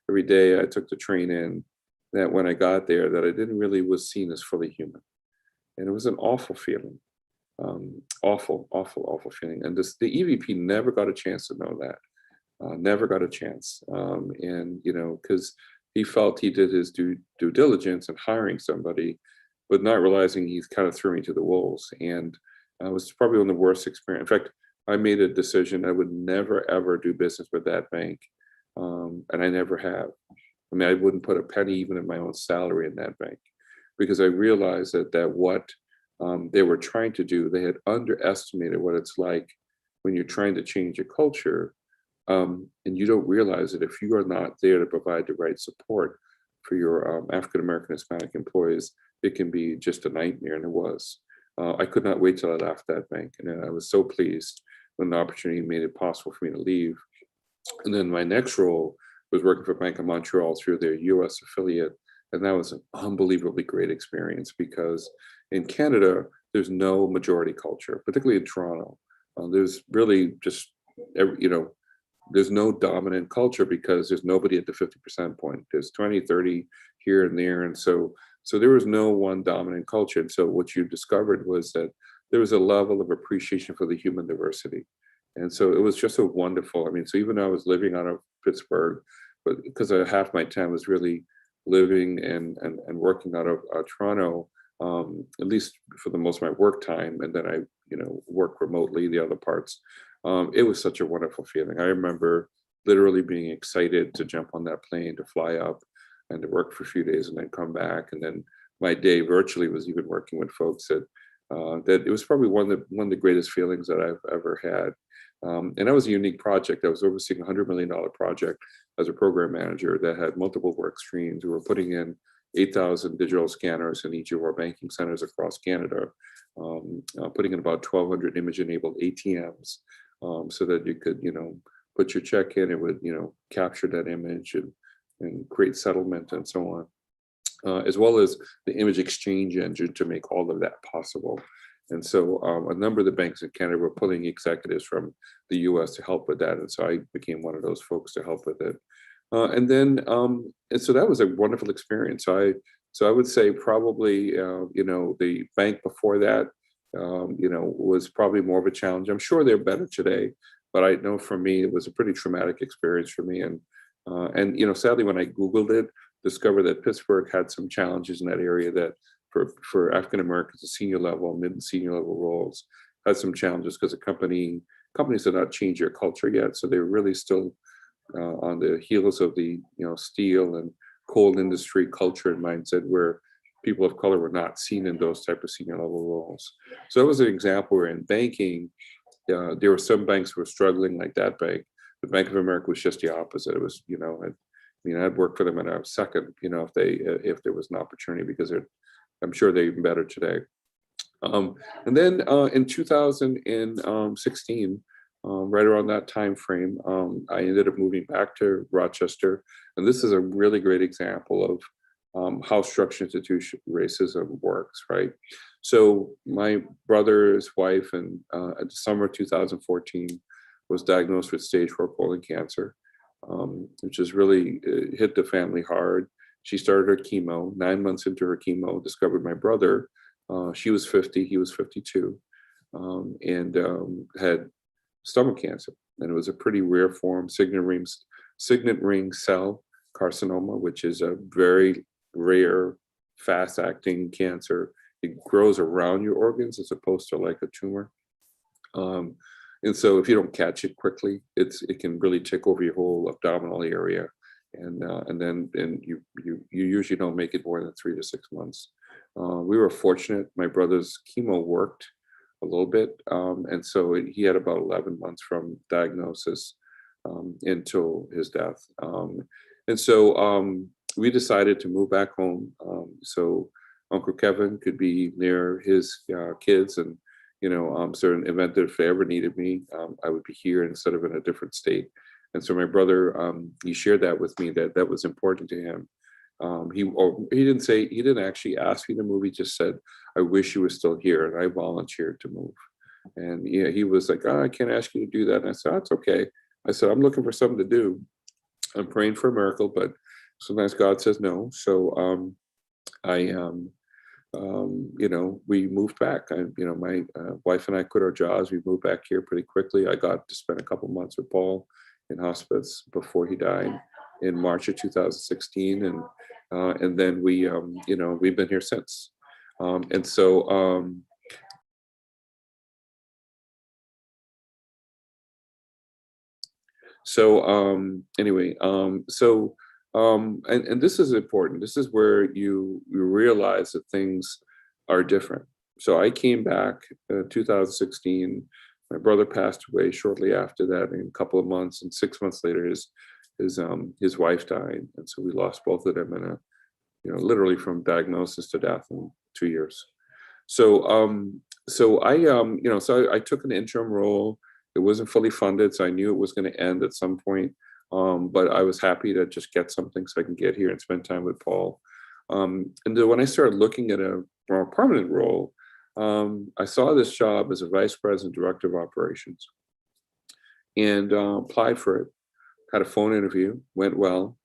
Speaker 1: every day I took the train in, that when I got there, that I didn't really was seen as fully human. And it was an awful feeling, awful feeling. And the EVP never got a chance to know that, never got a chance. And, because he felt he did his due diligence in hiring somebody, but not realizing he's kind of threw me to the wolves. And it was probably one of the worst experience. In fact, I made a decision I would never, ever do business with that bank. And I never have. I mean, I wouldn't put a penny even in my own salary in that bank, because I realized that what they were trying to do, they had underestimated what it's like when you're trying to change a culture. And you don't realize that if you are not there to provide the right support for your African-American Hispanic employees, it can be just a nightmare, and it was. I could not wait till I left that bank, and I was so pleased when the opportunity made it possible for me to leave. And then my next role was working for Bank of Montreal through their US affiliate, and that was an unbelievably great experience, because in Canada, there's no majority culture, particularly in Toronto. There's really just, there's no dominant culture because there's nobody at the 50% point. There's 20, 30 here and there. And so there was no one dominant culture. And so what you discovered was that there was a level of appreciation for the human diversity. And so it was just so wonderful. I mean, so even though I was living out of Pittsburgh, but because half my time was really living and working out of Toronto, at least for the most of my work time. And then I, work remotely the other parts. It was such a wonderful feeling. I remember literally being excited to jump on that plane, to fly up and to work for a few days and then come back. And then my day virtually was even working with folks that it was probably one of the greatest feelings that I've ever had. And that was a unique project. I was overseeing a $100 million project as a program manager that had multiple work streams. We were putting in 8,000 digital scanners in each of our banking centers across Canada, putting in about 1,200 image-enabled ATMs, so that you could, put your check in, it would, capture that image and create settlement and so on, as well as the image exchange engine to make all of that possible. And so a number of the banks in Canada were pulling executives from the US to help with that. And so I became one of those folks to help with it. And so that was a wonderful experience. So I would say probably, the bank before that, was probably more of a challenge. I'm sure they're better today, but I know for me, it was a pretty traumatic experience for me. And sadly, when I Googled it, discovered that Pittsburgh had some challenges in that area that for African Americans at senior level, mid and senior level roles, had some challenges because companies had not changed their culture yet. So they were really still on the heels of the steel and coal industry culture and mindset where people of color were not seen in those type of senior level roles. So that was an example where in banking, there were some banks who were struggling like that bank. The Bank of America was just the opposite. It was, I'd work for them in a second, if there was an opportunity, because I'm sure they're even better today. And then in 2016, right around that time frame, I ended up moving back to Rochester. And this is a really great example of how structured institution racism works, right? So my brother's wife in the summer of 2014 was diagnosed with stage 4 colon cancer, which has really hit the family hard. She started her chemo. 9 months into her chemo, discovered my brother. She was 50, he was 52, and had stomach cancer. And it was a pretty rare form, signet ring cell carcinoma, which is a very rare, fast-acting cancer. It grows around your organs as opposed to like a tumor. And so if you don't catch it quickly, it can really take over your whole abdominal area. And then you usually don't make it more than 3 to 6 months. We were fortunate. My brother's chemo worked a little bit. And so he had about 11 months from diagnosis until his death. And so we decided to move back home so Uncle Kevin could be near his kids. And, so in the event that if they ever needed me, I would be here instead of in a different state. And so my brother, he shared that with me, that was important to him. He didn't actually ask me to move. He just said, I wish you were still here. And I volunteered to move. And yeah, he was like, I can't ask you to do that. And I said, that's okay. I said, I'm looking for something to do. I'm praying for a miracle, but sometimes God says no. So we moved back. My wife and I quit our jobs. We moved back here pretty quickly. I got to spend a couple months with Paul in hospice before he died in March of 2016, and then we've been here since. And so and this is important. This is where you realize that things are different. So I came back 2016. My brother passed away shortly after that, in a couple of months, and 6 months later, his wife died, and so we lost both of them in a literally from diagnosis to death in 2 years. So I took an interim role. It wasn't fully funded, so I knew it was going to end at some point. But I was happy to just get something so I can get here and spend time with Paul. And then when I started looking at a more permanent role, I saw this job as a vice president, director of operations, and applied for it. Had a phone interview, went well,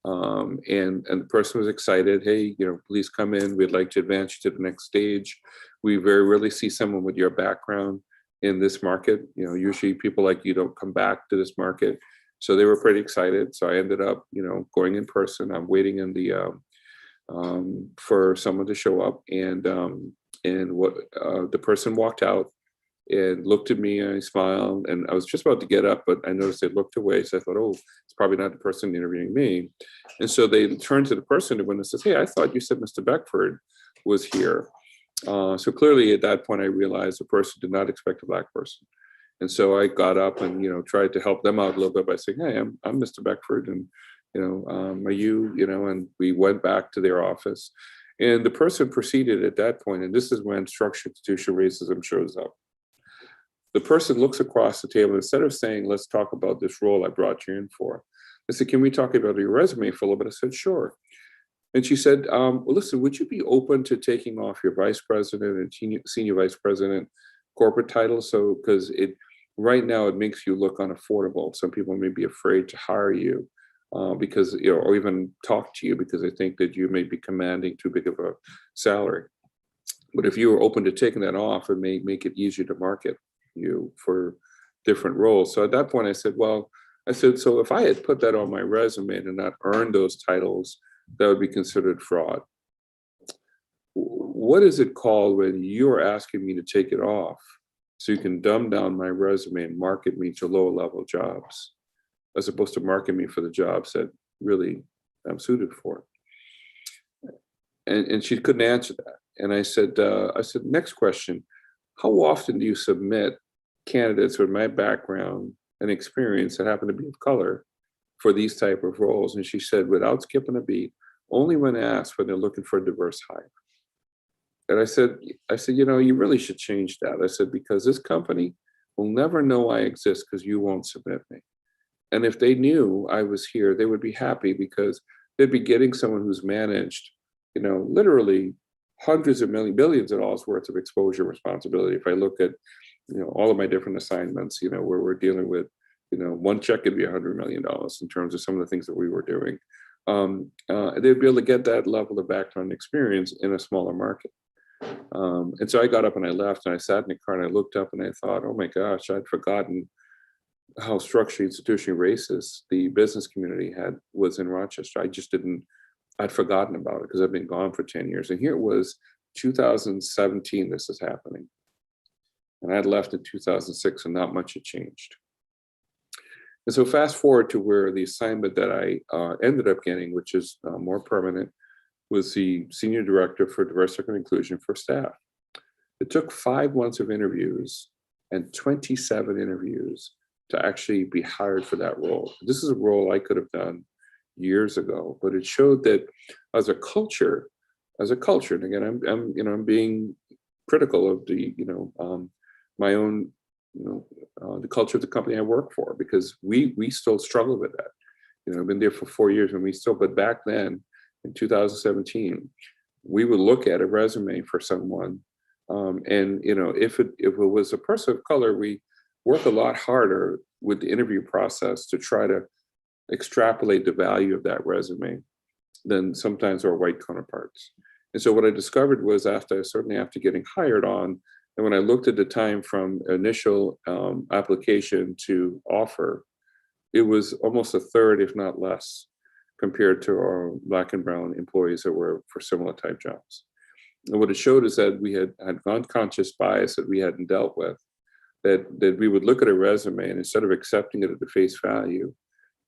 Speaker 1: and the person was excited. Hey, please come in. We'd like to advance you to the next stage. We very rarely see someone with your background in this market. Usually people like you don't come back to this market. So they were pretty excited. So I ended up, going in person. I'm waiting in the for someone to show up, and what the person walked out and looked at me, and I smiled, and I was just about to get up, but I noticed they looked away. So I thought, oh, it's probably not the person interviewing me. And so they turned to the person and says, hey, I thought you said Mr. Beckford. was here. So clearly at that point, I realized the person did not expect a Black person. And so I got up and, tried to help them out a little bit by saying, hey, I'm Mr. Beckford, and, are you, and we went back to their office. And the person proceeded at that point, and this is when structural institutional racism shows up. The person looks across the table, instead of saying, let's talk about this role I brought you in for. I said, can we talk about your resume for a little bit? I said, sure. And she said, well, listen, would you be open to taking off your vice president and senior vice president corporate title? So, because right now it makes you look unaffordable. Some people may be afraid to hire you because, or even talk to you because they think that you may be commanding too big of a salary. But if you were open to taking that off, it may make it easier to market you for different roles. So at that point I said, so if I had put that on my resume and not earned those titles, that would be considered fraud. What is it called when you're asking me to take it off so you can dumb down my resume and market me to lower level jobs, as opposed to market me for the jobs that really I'm suited for? And she couldn't answer that. And I said, next question, how often do you submit candidates with my background and experience that happen to be of color for these type of roles? And she said, without skipping a beat, only when asked when they're looking for a diverse hire. And I said, you really should change that. I said, because this company will never know I exist because you won't submit me. And if they knew I was here, they would be happy because they'd be getting someone who's managed, literally hundreds of billions of dollars worth of exposure responsibility. If I look at, all of my different assignments, where we're dealing with, one check could be $100 million in terms of some of the things that we were doing. They'd be able to get that level of background experience in a smaller market. And so I got up and I left and I sat in the car and I looked up and I thought, oh my gosh, I'd forgotten how structurally institutionally racist the business community was in Rochester. I'd forgotten about it because I've been gone for 10 years. And here it was 2017, this is happening. And I'd left in 2006 and not much had changed. And so fast forward to where the assignment that I ended up getting, which is more permanent, was the Senior Director for Diversity and Inclusion for staff. It took 5 months of interviews and 27 interviews to actually be hired for that role. This is a role I could have done years ago, but it showed that as a culture, and again, I'm being critical of the, my own, the culture of the company I work for, because we still struggle with that. I've been there for 4 years but back then in 2017, we would look at a resume for someone. And, if it was a person of color, we work a lot harder with the interview process to try to extrapolate the value of that resume than sometimes our white counterparts. And so what I discovered was after getting hired on, and when I looked at the time from initial application to offer, it was almost a third, if not less, compared to our Black and brown employees that were for similar type jobs. And what it showed is that we had unconscious bias that we hadn't dealt with, that we would look at a resume and instead of accepting it at the face value,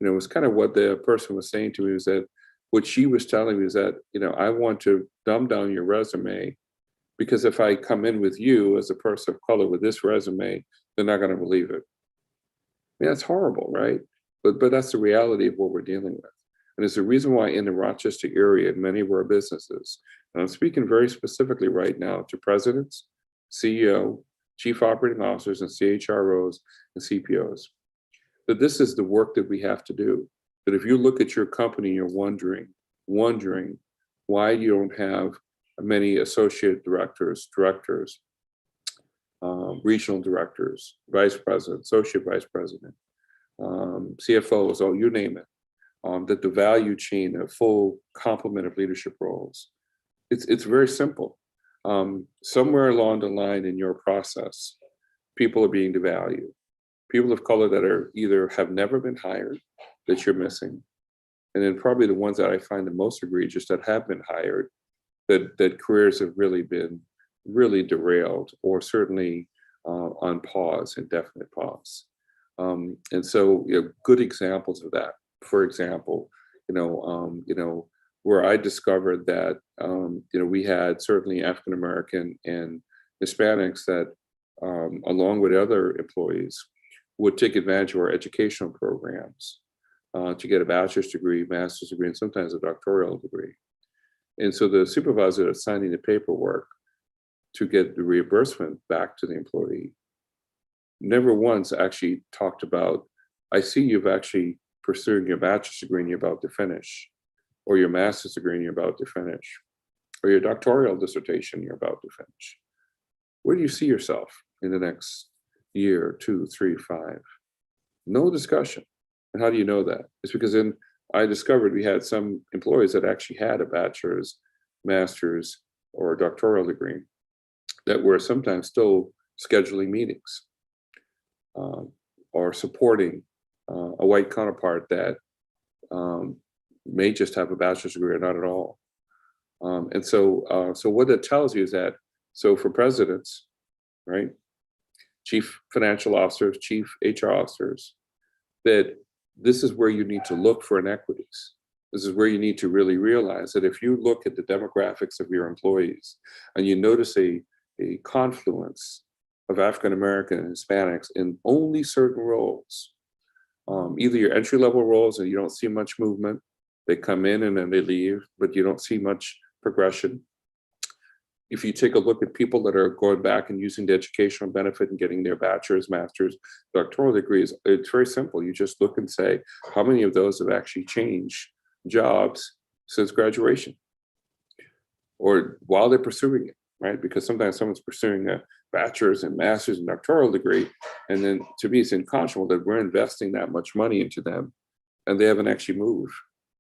Speaker 1: it was kind of what the person was saying to me, was that what she was telling me is that, I want to dumb down your resume because if I come in with you as a person of color with this resume, they're not going to believe it. That's horrible, right? But that's the reality of what we're dealing with. And it's the reason why in the Rochester area, many of our businesses, and I'm speaking very specifically right now to presidents, CEO, chief operating officers, and CHROs and CPOs, that this is the work that we have to do. That if you look at your company, you're wondering why you don't have many associate directors, regional directors, vice president, associate vice president, CFOs, you name it. That the value chain, a full complement of leadership roles. It's very simple. Somewhere along the line in your process, people are being devalued. People of color that are either have never been hired, that you're missing, and then probably the ones that I find the most egregious that have been hired, that careers have really been derailed or certainly on pause, indefinite pause. And so good examples of that. For example, where I discovered that we had certainly African American and Hispanics that, along with other employees, would take advantage of our educational programs to get a bachelor's degree, master's degree, and sometimes a doctoral degree. And so the supervisor that's signing the paperwork to get the reimbursement back to the employee never once actually talked about, I see you've actually pursuing your bachelor's degree and you're about to finish, or your master's degree and you're about to finish, or your doctoral dissertation you're about to finish. Where do you see yourself in the next year, 2, 3, 5? No discussion. And how do you know that? It's because then I discovered we had some employees that actually had a bachelor's, master's, or a doctoral degree that were sometimes still scheduling meetings or supporting a white counterpart that may just have a bachelor's degree or not at all. And so what that tells you is that, so for presidents, right, chief financial officers, chief HR officers, that this is where you need to look for inequities. This is where you need to really realize that if you look at the demographics of your employees and you notice a confluence of African American and Hispanics in only certain roles, either your entry-level roles and you don't see much movement, they come in and then they leave, but you don't see much progression. If you take a look at people that are going back and using the educational benefit and getting their bachelor's, master's, doctoral degrees, it's very simple. You just look and say, how many of those have actually changed jobs since graduation or while they're pursuing it, right? Because sometimes someone's pursuing a bachelor's and master's and doctoral degree, and then to me, it's unconscionable that we're investing that much money into them and they haven't actually moved.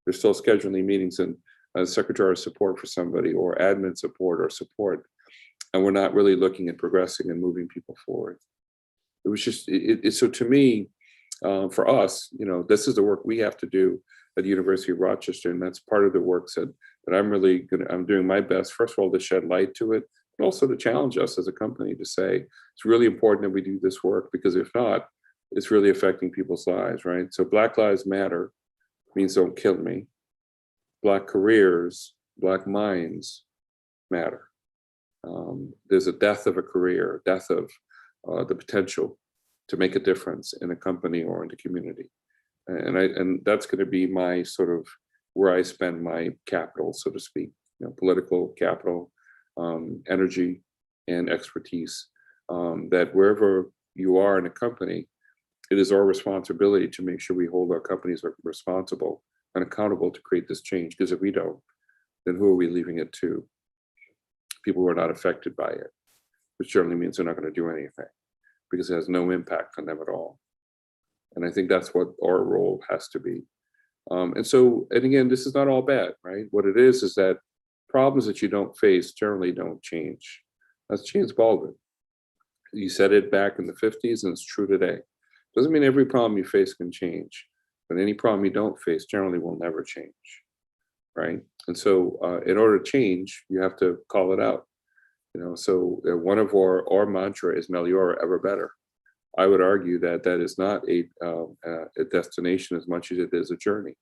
Speaker 1: They're still scheduling meetings and secretarial support for somebody or admin support or support. And we're not really looking at progressing and moving people forward. It was just, so to me, for us, this is the work we have to do at the University of Rochester. And that's part of the work that I'm doing my best, first of all, to shed light to it, but also to challenge us as a company to say, it's really important that we do this work, because if not, it's really affecting people's lives, right? So Black Lives Matter means don't kill me. Black careers, Black minds matter. There's a death of a career, death of the potential to make a difference in a company or in the community. And that's going to be my sort of where I spend my capital, so to speak, political capital, energy, and expertise. That wherever you are in a company, it is our responsibility to make sure we hold our companies responsible and accountable to create this change. Because if we don't, then who are we leaving it to? People who are not affected by it, which certainly means they're not going to do anything because it has no impact on them at all. And I think that's what our role has to be. And again, this is not all bad, right? What it is that problems that you don't face generally don't change. That's James Baldwin. He said it back in the 50s, and it's true today. Doesn't mean every problem you face can change, but any problem you don't face generally will never change, right? And so in order to change, you have to call it out. So one of our mantra is Meliora, ever better. I would argue that is not a destination as much as it is a journey.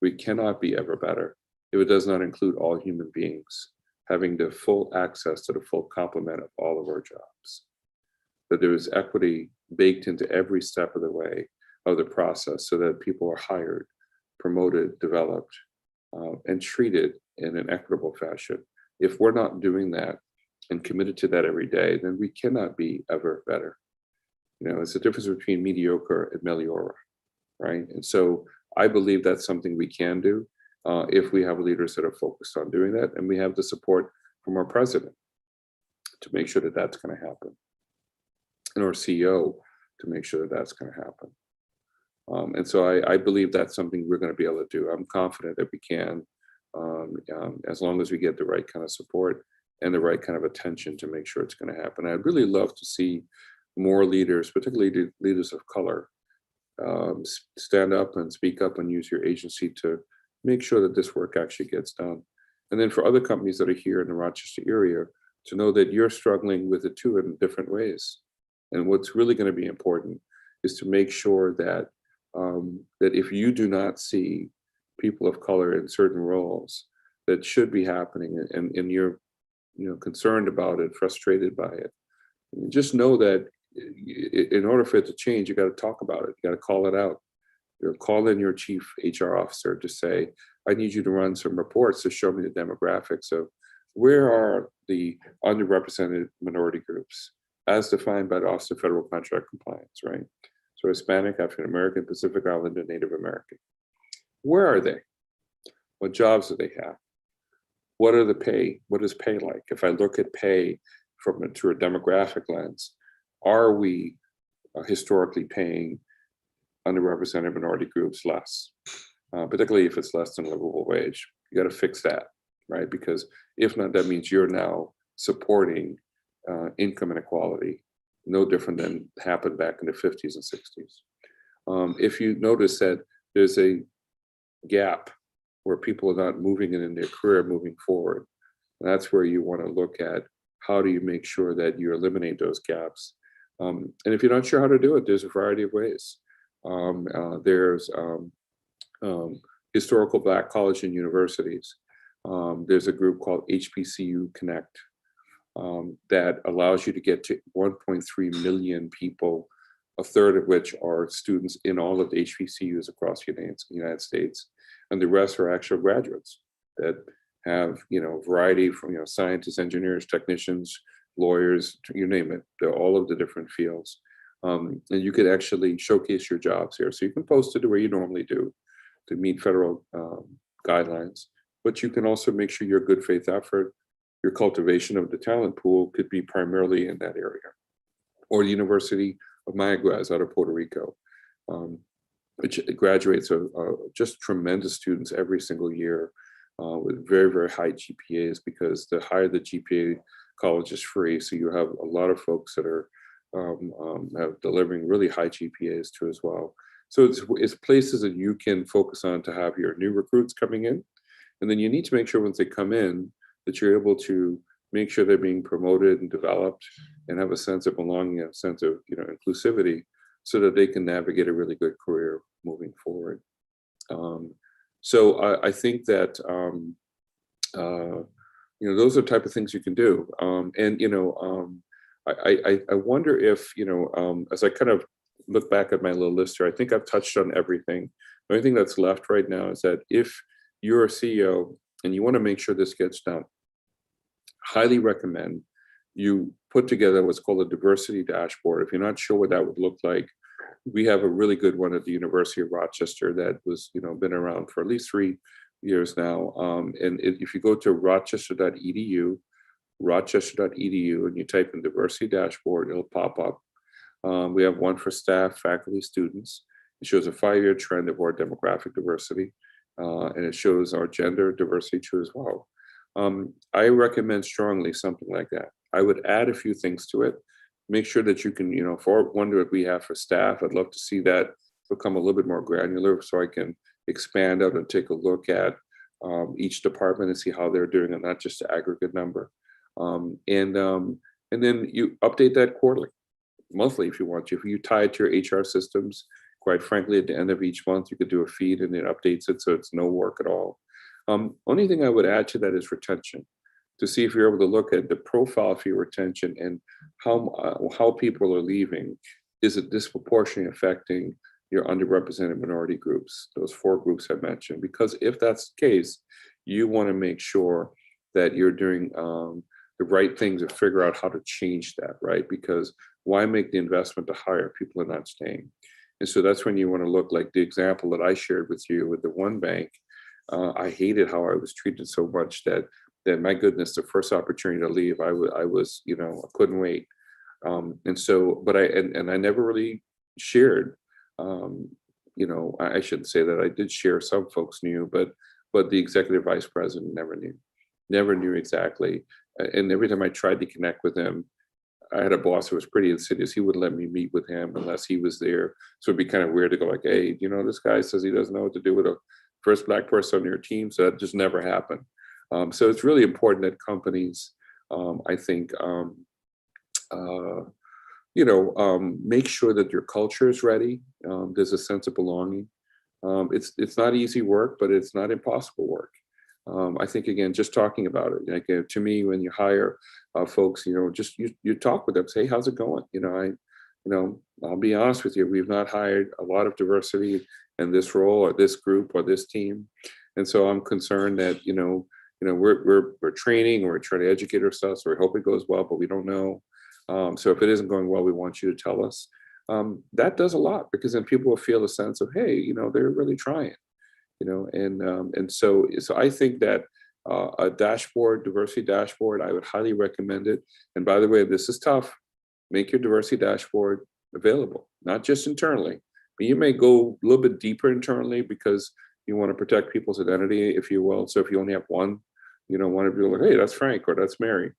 Speaker 1: We cannot be ever better if it does not include all human beings having the full access to the full complement of all of our jobs. That there is equity baked into every step of the way of the process, so that people are hired, promoted, developed, and treated in an equitable fashion. If we're not doing that and committed to that every day, then we cannot be ever better. It's the difference between mediocre and Meliora, right? And so I believe that's something we can do if we have leaders that are focused on doing that, and we have the support from our president to make sure that that's going to happen, and our CEO to make sure that that's going to happen. And so I believe that's something we're going to be able to do. I'm confident that we can, as long as we get the right kind of support and the right kind of attention to make sure it's going to happen. I'd really love to see more leaders, particularly leaders of color, stand up and speak up and use your agency to make sure that this work actually gets done. And then for other companies that are here in the Rochester area, to know that you're struggling with it too in different ways. And what's really going to be important is to make sure that that if you do not see people of color in certain roles, that should be happening, and you're concerned about it, frustrated by it, just know that in order for it to change, you got to talk about it. You got to call it out. You call in your chief HR officer to say, I need you to run some reports to show me the demographics of where are the underrepresented minority groups as defined by the Office of Federal Contract Compliance, right? So Hispanic, African American, Pacific Islander, Native American. Where are they? What jobs do they have? What are the pay? What is pay like? If I look at pay through a demographic lens, are we historically paying underrepresented minority groups less, particularly if it's less than livable wage? You got to fix that, right? Because if not, that means you're now supporting income inequality, no different than happened back in the 50s and 60s. If you notice that there's a gap where people are not moving in their career, moving forward, that's where you want to look at how do you make sure that you eliminate those gaps. And if you're not sure how to do it, there's a variety of ways. There's historical Black college and universities. There's a group called HBCU Connect that allows you to get to 1.3 million people, a third of which are students in all of the HBCUs across the United States. And the rest are actual graduates that have, a variety from, scientists, engineers, technicians, lawyers, you name it. They're all of the different fields. And you could actually showcase your jobs here. So you can post it the way you normally do to meet federal guidelines, but you can also make sure your good faith effort, your cultivation of the talent pool could be primarily in that area. Or the University of Mayaguez out of Puerto Rico, which graduates of just tremendous students every single year with very, very high GPAs, because the higher the GPA, college is free. So you have a lot of folks that are delivering really high GPAs too as well. So it's places that you can focus on to have your new recruits coming in. And then you need to make sure once they come in that you're able to make sure they're being promoted and developed and have a sense of belonging and a sense of inclusivity, so that they can navigate a really good career moving forward. So I think that those are the type of things you can do. I wonder if as I kind of look back at my little list here, I think I've touched on everything. The only thing that's left right now is that if you're a CEO and you want to make sure this gets done, highly recommend you put together what's called a diversity dashboard. If you're not sure what that would look like, we have a really good one at the University of Rochester that was, been around for at least 3 years now. If you go to rochester.edu, and you type in diversity dashboard, it'll pop up. We have one for staff, faculty, students. It shows a 5-year trend of our demographic diversity, and it shows our gender diversity too as well. I recommend strongly something like that. I would add a few things to it. Make sure that you can, for one that we have for staff, I'd love to see that become a little bit more granular so I can expand out and take a look at each department and see how they're doing and not just the aggregate number. And then you update that quarterly, monthly if you want to. If you tie it to your HR systems, quite frankly, at the end of each month, you could do a feed and it updates it so it's no work at all. Only thing I would add to that is retention, to see if you're able to look at the profile for your retention and how people are leaving. Is it disproportionately affecting your underrepresented minority groups, those 4 groups I mentioned? Because if that's the case, you want to make sure that you're doing the right things to figure out how to change that, right? Because why make the investment to hire if people are not staying? And so that's when you want to look like the example that I shared with you with the one bank. I hated how I was treated so much that my goodness, the first opportunity to leave, I was, I couldn't wait. And so, but I never really shared, I shouldn't say that. I did share, some folks knew, but the executive vice president never knew exactly. And every time I tried to connect with him, I had a boss who was pretty insidious. He wouldn't let me meet with him unless he was there. So it'd be kind of weird to go like, hey, this guy says he doesn't know what to do with a first Black person on your team. So that just never happened. So it's really important that companies, I think, make sure that your culture is ready. There's a sense of belonging. It's not easy work, but it's not impossible work. I think, again, just talking about it, like, to me, when you hire folks, just you talk with them, say, hey, how's it going? I'll be honest with you, we've not hired a lot of diversity in this role or this group or this team. And so I'm concerned that, we're training, or we're trying to educate ourselves, so we hope it goes well, but we don't know. So if it isn't going well, we want you to tell us. That does a lot, because then people will feel a sense of, hey, they're really trying, and so I think that a dashboard, diversity dashboard, I would highly recommend it. And by the way, this is tough. Make your diversity dashboard available, not just internally, but you may go a little bit deeper internally, because you want to protect people's identity, if you will. So if you only have one, one of you like, hey, that's Frank, or that's Mary.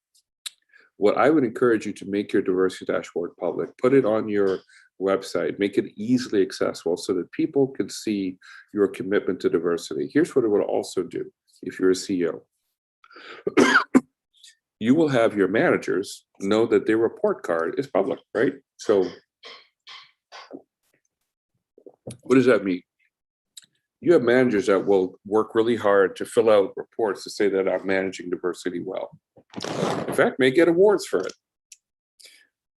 Speaker 1: What I would encourage you to make your diversity dashboard public, put it on your website, make it easily accessible so that people can see your commitment to diversity. Here's what it will also do if you're a CEO. You will have your managers know that their report card is public, right? So what does that mean? You have managers that will work really hard to fill out reports to say that I'm managing diversity well. In fact, may get awards for it.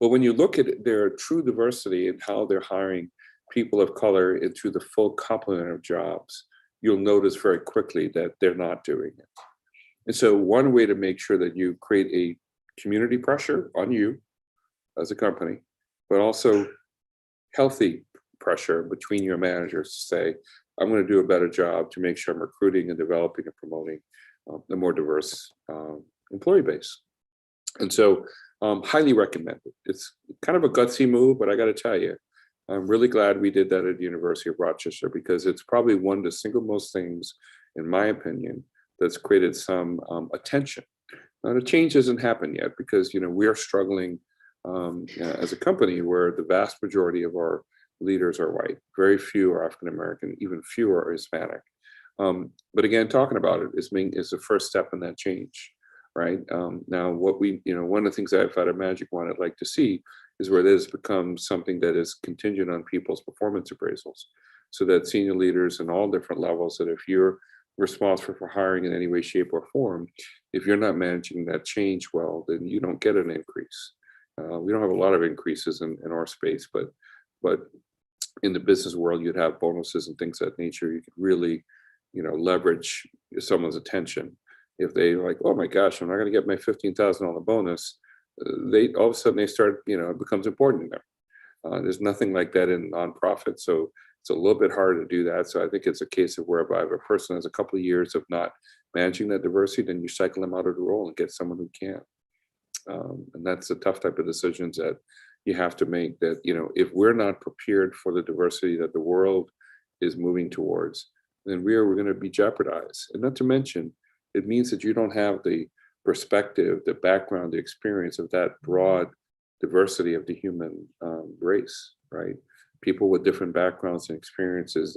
Speaker 1: But when you look at their true diversity and how they're hiring people of color into the full complement of jobs, you'll notice very quickly that they're not doing it. And so one way to make sure that you create a community pressure on you as a company, but also healthy pressure between your managers to say, I'm going to do a better job to make sure I'm recruiting and developing and promoting a more diverse employee base. And so highly recommend it. It's kind of a gutsy move, but I got to tell you, I'm really glad we did that at the University of Rochester, because it's probably one of the single most things, in my opinion, that's created some attention. Now, the change hasn't happened yet, because we are struggling as a company where the vast majority of our leaders are white. Very few are African American, even fewer are Hispanic. But again, talking about it is the first step in that change, right? Now, what one of the things I've had a magic wand I'd like to see is where this becomes something that is contingent on people's performance appraisals, so that senior leaders in all different levels, that if you're responsible for hiring in any way, shape, or form, if you're not managing that change well, then you don't get an increase. We don't have a lot of increases in our space, but in the business world, you'd have bonuses and things of that nature. You could really, leverage someone's attention. If they like, oh my gosh, I'm not going to get my $15,000 bonus, they all of a sudden they start, it becomes important to them. There's nothing like that in nonprofit, so it's a little bit harder to do that. So I think it's a case of whereby if a person has a couple of years of not managing that diversity, then you cycle them out of the role and get someone who can. And that's a tough type of decisions that you have to make, that, if we're not prepared for the diversity that the world is moving towards, then we're going to be jeopardized. And not to mention, it means that you don't have the perspective, the background, the experience of that broad diversity of the human race, right? People with different backgrounds and experiences,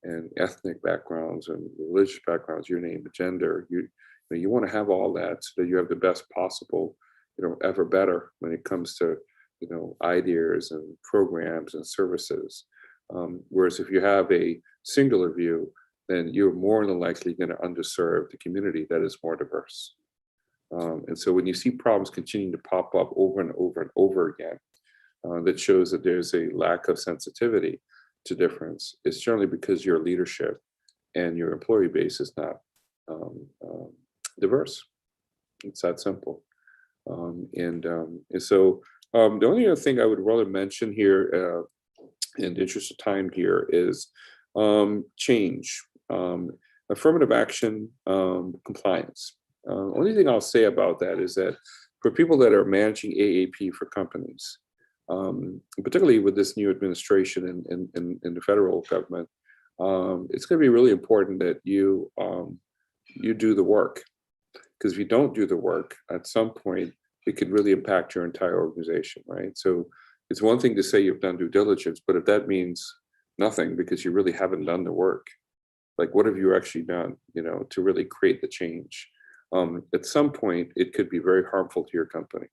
Speaker 1: and ethnic backgrounds and religious backgrounds, you name it, gender. You want to have all that so that you have the best possible, ever better when it comes to ideas and programs and services. Whereas if you have a singular view, then you're more than likely going to underserve the community that is more diverse. And so when you see problems continuing to pop up over and over and over again, that shows that there's a lack of sensitivity to difference, it's generally because your leadership and your employee base is not diverse. It's that simple. And so the only other thing I would rather mention here, in the interest of time here, is change, affirmative action, compliance. Only thing I'll say about that is that for people that are managing AAP for companies, particularly with this new administration in the federal government, it's going to be really important that you do the work. Because if you don't do the work, at some point, it could really impact your entire organization, right? So it's one thing to say you've done due diligence, but if that means nothing because you really haven't done the work, like what have you actually done, to really create the change? At some point, it could be very harmful to your company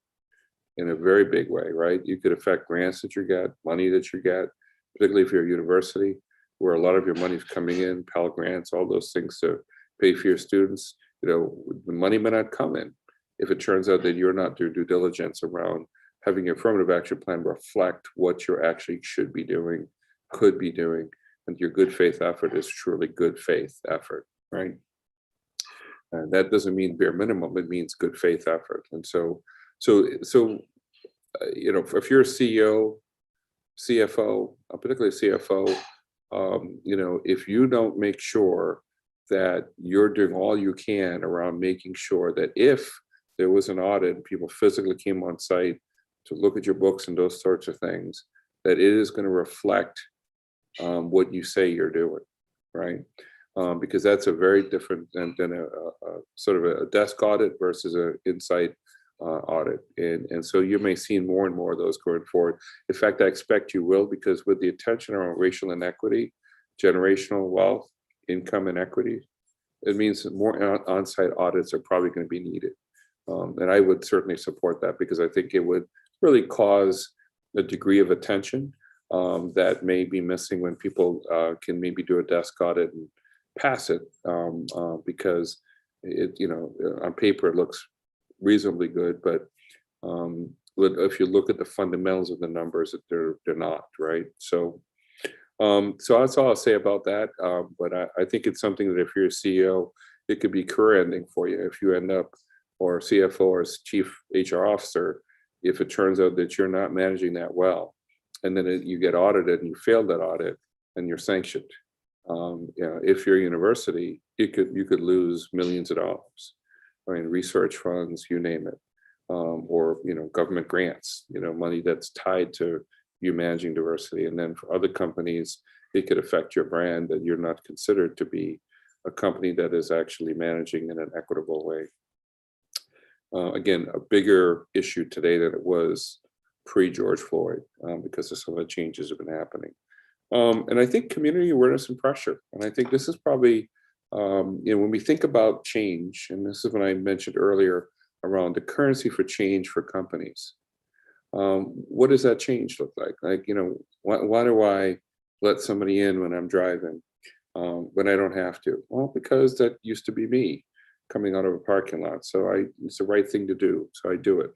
Speaker 1: in a very big way, right? You could affect grants that you get, money that you get, particularly if you're a university, where a lot of your money is coming in, Pell Grants, all those things to pay for your students. The money may not come in if it turns out that you're not doing due diligence around having your affirmative action plan reflect what you actually should be doing, could be doing, and your good faith effort is truly good faith effort, right? And that doesn't mean bare minimum; it means good faith effort. And if you're a CEO, CFO, particularly CFO, if you don't make sure that you're doing all you can around making sure that if there was an audit and people physically came on site to look at your books and those sorts of things, that it is going to reflect what you say you're doing, right? Because that's a very different than a sort of a desk audit versus an insight audit. And so you may see more and more of those going forward. In fact, I expect you will, because with the attention around racial inequity, generational wealth, income inequity, it means that more on-site audits are probably going to be needed. And I would certainly support that, because I think it would really cause a degree of attention that may be missing when people can maybe do a desk audit and pass it, because on paper it looks reasonably good, but if you look at the fundamentals of the numbers, they're not, right? So that's all I'll say about that. But I think it's something that if you're a CEO, it could be career ending for you if you end up, or CFO or chief HR officer, if it turns out that you're not managing that well, and then you get audited and you fail that audit and you're sanctioned. If you're a university, you could lose millions of dollars. I mean, research funds, you name it, or government grants, money that's tied to you managing diversity. And then for other companies, it could affect your brand, that you're not considered to be a company that is actually managing in an equitable way. Again, a bigger issue today than it was pre-George Floyd, because of some of the changes that have been happening. And I think community awareness and pressure. And I think this is probably, when we think about change, and this is what I mentioned earlier around the currency for change for companies. What does that change look like? Why do I let somebody in when I'm driving, when I don't have to? Well, because that used to be me coming out of a parking lot. So it's the right thing to do. So I do it.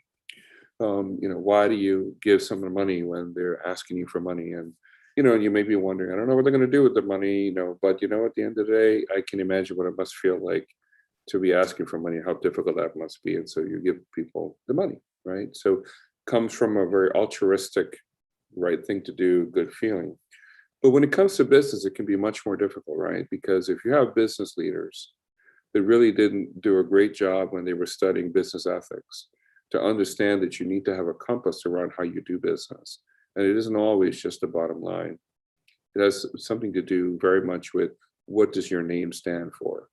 Speaker 1: Why do you give someone money when they're asking you for money? And you may be wondering, I don't know what they're going to do with the money, but at the end of the day, I can imagine what it must feel like to be asking for money, how difficult that must be. And so you give people the money, right? So comes from a very altruistic, right thing to do, good feeling. But when it comes to business, it can be much more difficult, right? Because if you have business leaders that really didn't do a great job when they were studying business ethics to understand that you need to have a compass around how you do business. And it isn't always just a bottom line. It has something to do very much with what does your name stand for.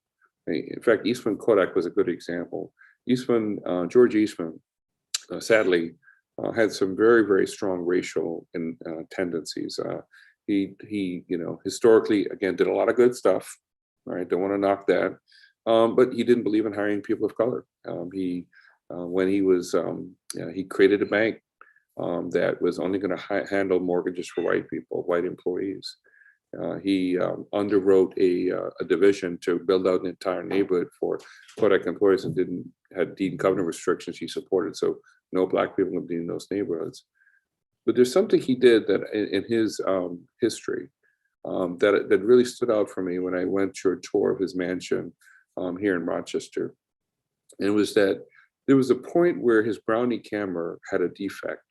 Speaker 1: In fact, Eastman Kodak was a good example. George Eastman, sadly, had some very, very strong racial tendencies. He historically, again, did a lot of good stuff, right? Don't want to knock that. But he didn't believe in hiring people of color. When he created a bank that was only going to handle mortgages for white people, white employees. He underwrote a division to build out an entire neighborhood for Kodak employees and had deed and covenant restrictions he supported. So no Black people lived in those neighborhoods. But there's something he did that in his history that really stood out for me when I went to a tour of his mansion here in Rochester. And it was that there was a point where his Brownie camera had a defect.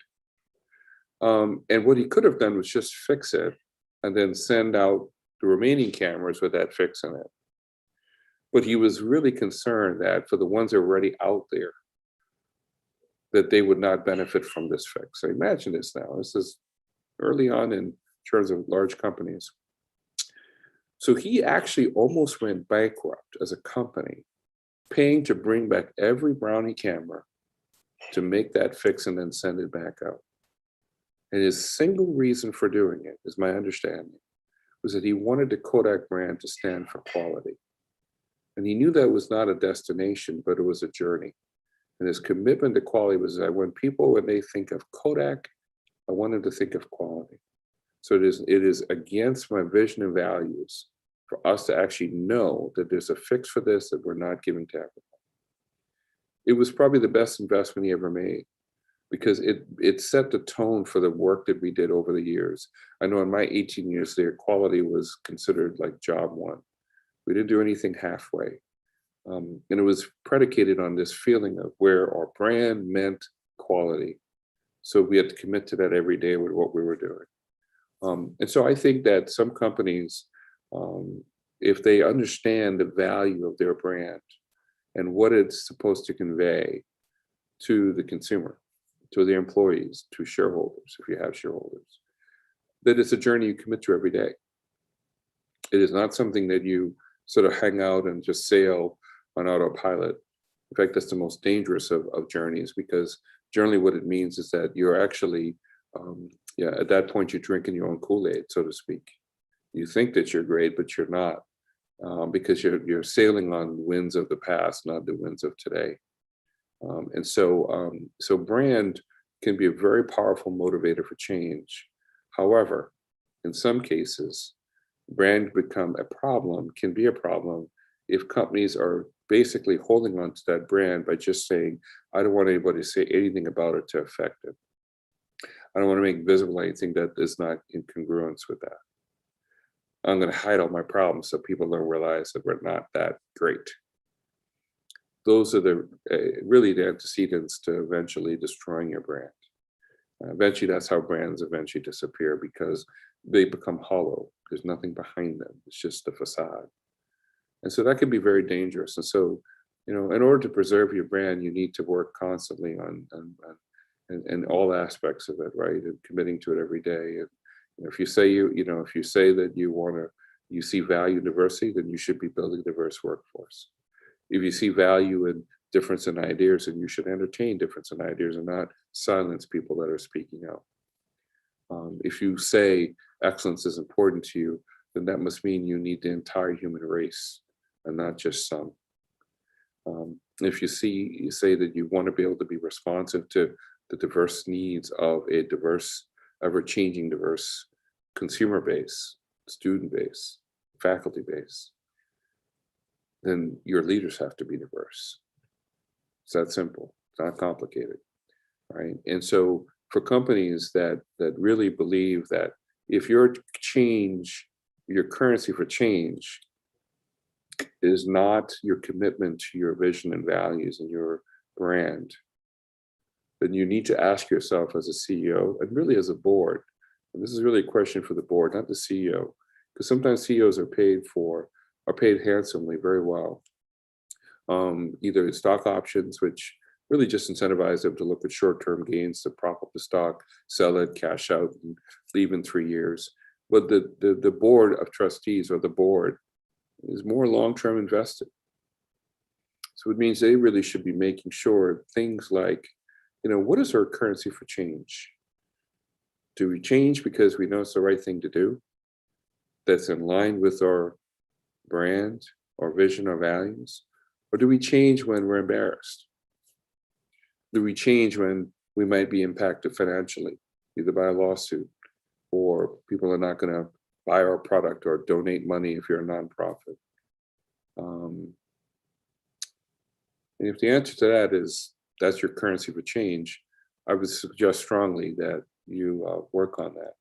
Speaker 1: And what he could have done was just fix it and then send out the remaining cameras with that fix in it. But he was really concerned that for the ones that were already out there, that they would not benefit from this fix. So imagine this now. This is early on in terms of large companies. So he actually almost went bankrupt as a company, paying to bring back every Brownie camera to make that fix and then send it back out. And his single reason for doing it, is my understanding, was that he wanted the Kodak brand to stand for quality. And he knew that was not a destination, but it was a journey. And his commitment to quality was that when they think of Kodak, I want them to think of quality. So it is against my vision and values for us to actually know that there's a fix for this that we're not giving to everyone. It was probably the best investment he ever made because it set the tone for the work that we did over the years. I know in my 18 years there, quality was considered like job one. We didn't do anything halfway. And it was predicated on this feeling of where our brand meant quality. So we had to commit to that every day with what we were doing. And so I think that some companies, if they understand the value of their brand and what it's supposed to convey to the consumer, to their employees, to shareholders, if you have shareholders, that it's a journey you commit to every day. It is not something that you sort of hang out and just sail on autopilot. In fact, that's the most dangerous of journeys, because generally what it means is that you're actually, at that point, you're drinking your own Kool-Aid, so to speak. You think that you're great, but you're not, because you're sailing on winds of the past, not the winds of today. So brand can be a very powerful motivator for change. However, in some cases, brand can be a problem if companies are basically holding on to that brand by just saying, I don't want anybody to say anything about it to affect it. I don't want to make visible anything that is not in congruence with that. I'm going to hide all my problems so people don't realize that we're not that great. Those are really the antecedents to eventually destroying your brand. Eventually, that's how brands eventually disappear, because they become hollow. There's nothing behind them. It's just a facade. And so that can be very dangerous. And so, in order to preserve your brand, you need to work constantly on all aspects of it, right? And committing to it every day. And if you say if you say that you see value in diversity, then you should be building a diverse workforce. If you see value in difference in ideas, then you should entertain difference in ideas and not silence people that are speaking out. If you say excellence is important to you, then that must mean you need the entire human race and not just some. If you say that you want to be able to be responsive to the diverse needs of a diverse, ever-changing diverse consumer base, student base, faculty base, then your leaders have to be diverse. It's that simple. It's not complicated, right? And so for companies that really believe that if your currency for change is not your commitment to your vision and values and your brand, then you need to ask yourself as a CEO and really as a board, and this is really a question for the board, not the CEO, because sometimes CEOs are paid handsomely, very well. Either stock options, which really just incentivize them to look at short-term gains to prop up the stock, sell it, cash out, and leave in 3 years. But the board of trustees, or the board, is more long-term invested. So it means they really should be making sure things like, what is our currency for change? Do we change because we know it's the right thing to do, that's in line with our brand, our vision, our values? Or do we change when we're embarrassed? Do we change when we might be impacted financially, either by a lawsuit, or people are not going to buy our product or donate money if you're a nonprofit? And if the answer to that is that's your currency for change, I would suggest strongly that you work on that.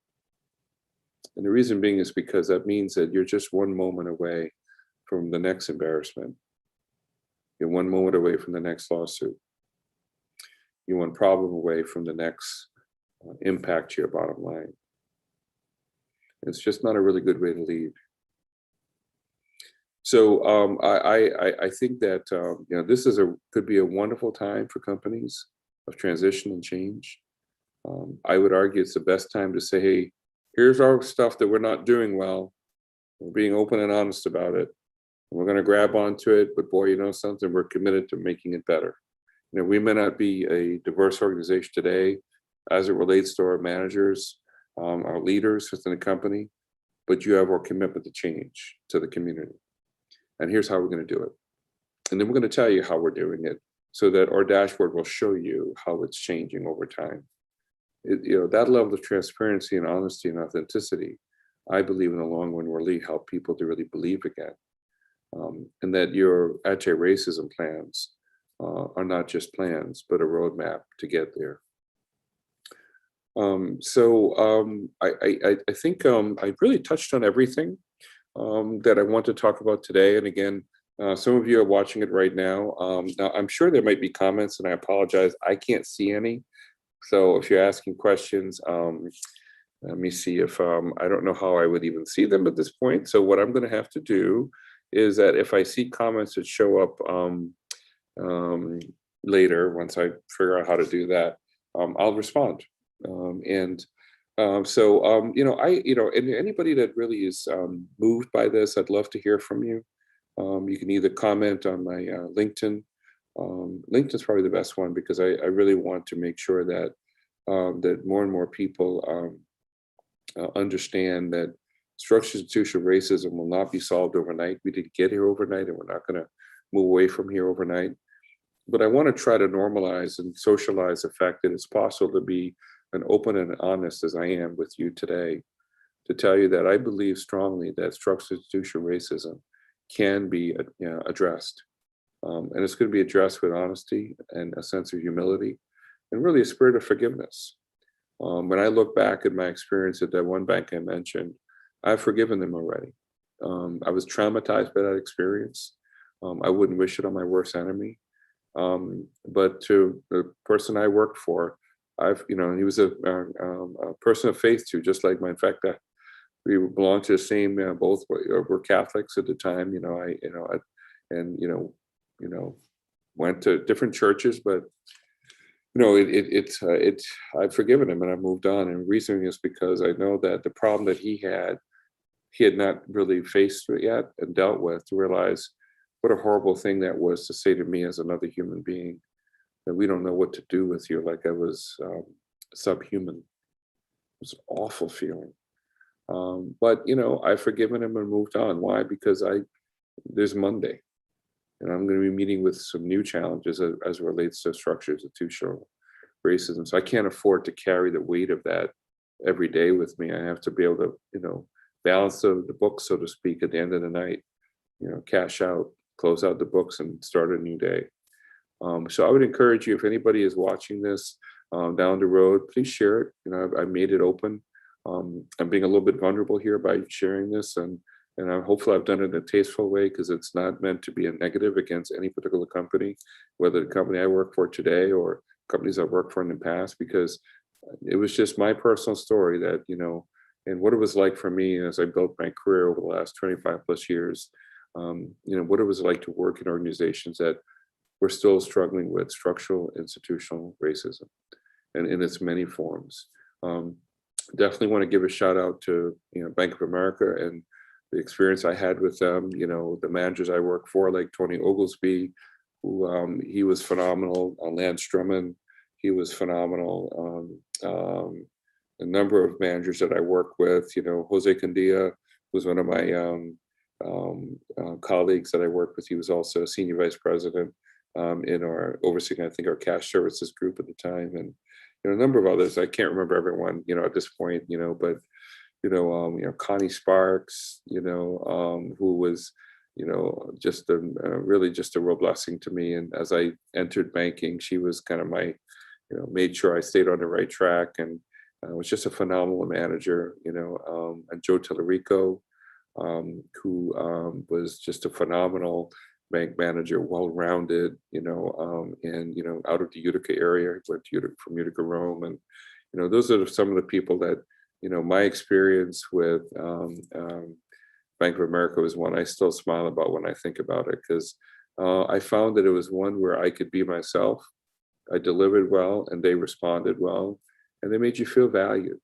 Speaker 1: And the reason being is because that means that you're just one moment away from the next embarrassment. You're one moment away from the next lawsuit. You're one problem away from the next impact to your bottom line. It's just not a really good way to lead. So I think that this could be a wonderful time for companies of transition and change. I would argue it's the best time to say, hey, here's our stuff that we're not doing well. We're being open and honest about it. And we're going to grab onto it, but boy, something, we're committed to making it better. We may not be a diverse organization today as it relates to our managers, our leaders within the company, but you have our commitment to change to the community. And here's how we're going to do it. And then we're going to tell you how we're doing it so that our dashboard will show you how it's changing over time. That level of transparency and honesty and authenticity I believe in the long run will really help people to really believe again. And that your anti-racism plans are not just plans, but a roadmap to get there. I think I really touched on everything that I want to talk about today. And again, some of you are watching it right now. Now, I'm sure there might be comments, and I apologize. I can't see any. So if you're asking questions, let me see if I don't know how I would even see them at this point. So what I'm going to have to do is that if I see comments that show up um, later, once I figure out how to do that, I'll respond. And and anybody that really is moved by this, I'd love to hear from you. You can either comment on my LinkedIn. LinkedIn's probably the best one because I really want to make sure that that more and more people understand that structural institutional racism will not be solved overnight. We didn't get here overnight, and we're not going to move away from here overnight. But I want to try to normalize and socialize the fact that it's possible to be an open and honest as I am with you today, to tell you that I believe strongly that structural institutional racism can be addressed. And it's going to be addressed with honesty and a sense of humility and really a spirit of forgiveness. When I look back at my experience at that one bank I mentioned, I've forgiven them already. I was traumatized by that experience. I wouldn't wish it on my worst enemy. But to the person I worked for, he was a person of faith too, just like in fact, we belonged to the same, both were Catholics at the time, and, went to different churches, but, I've forgiven him and I moved on. And the reason is because I know that the problem that he had not really faced it yet and dealt with, to realize what a horrible thing that was to say to me as another human being, that we don't know what to do with you, like I was subhuman. It was an awful feeling. But I've forgiven him and moved on. Why? Because there's Monday, and I'm going to be meeting with some new challenges as it relates to structural institutional racism. So I can't afford to carry the weight of that every day with me. I have to be able to, balance the book, so to speak, at the end of the night. Cash out, close out the books, and start a new day. So I would encourage you, if anybody is watching this down the road, please share it. I made it open. I'm being a little bit vulnerable here by sharing this, and hopefully I've done it in a tasteful way, because it's not meant to be a negative against any particular company, whether the company I work for today or companies I've worked for in the past, because it was just my personal story that, and what it was like for me as I built my career over the last 25 plus years, what it was like to work in organizations that were still struggling with structural institutional racism and in its many forms. Definitely want to give a shout out to Bank of America and the experience I had with them. The managers I worked for, like Tony Oglesby, who he was phenomenal. Lance Drummond, he was phenomenal. A number of managers that I worked with, Jose Candia was one of my colleagues that I worked with. He was also a senior vice president in our overseeing, I think, our cash services group at the time, and a number of others. I can't remember everyone, at this point, but Connie Sparks, who was, just really just a real blessing to me. And as I entered banking, she was kind of my, made sure I stayed on the right track, and was just a phenomenal manager. And Joe Tellerico, who was just a phenomenal bank manager, well-rounded, and out of the Utica area, went to from Utica, Rome, and those are some of the people that my experience with Bank of America was one I still smile about when I think about it, because I found that it was one where I could be myself. I delivered well, and they responded well, and they made you feel valued.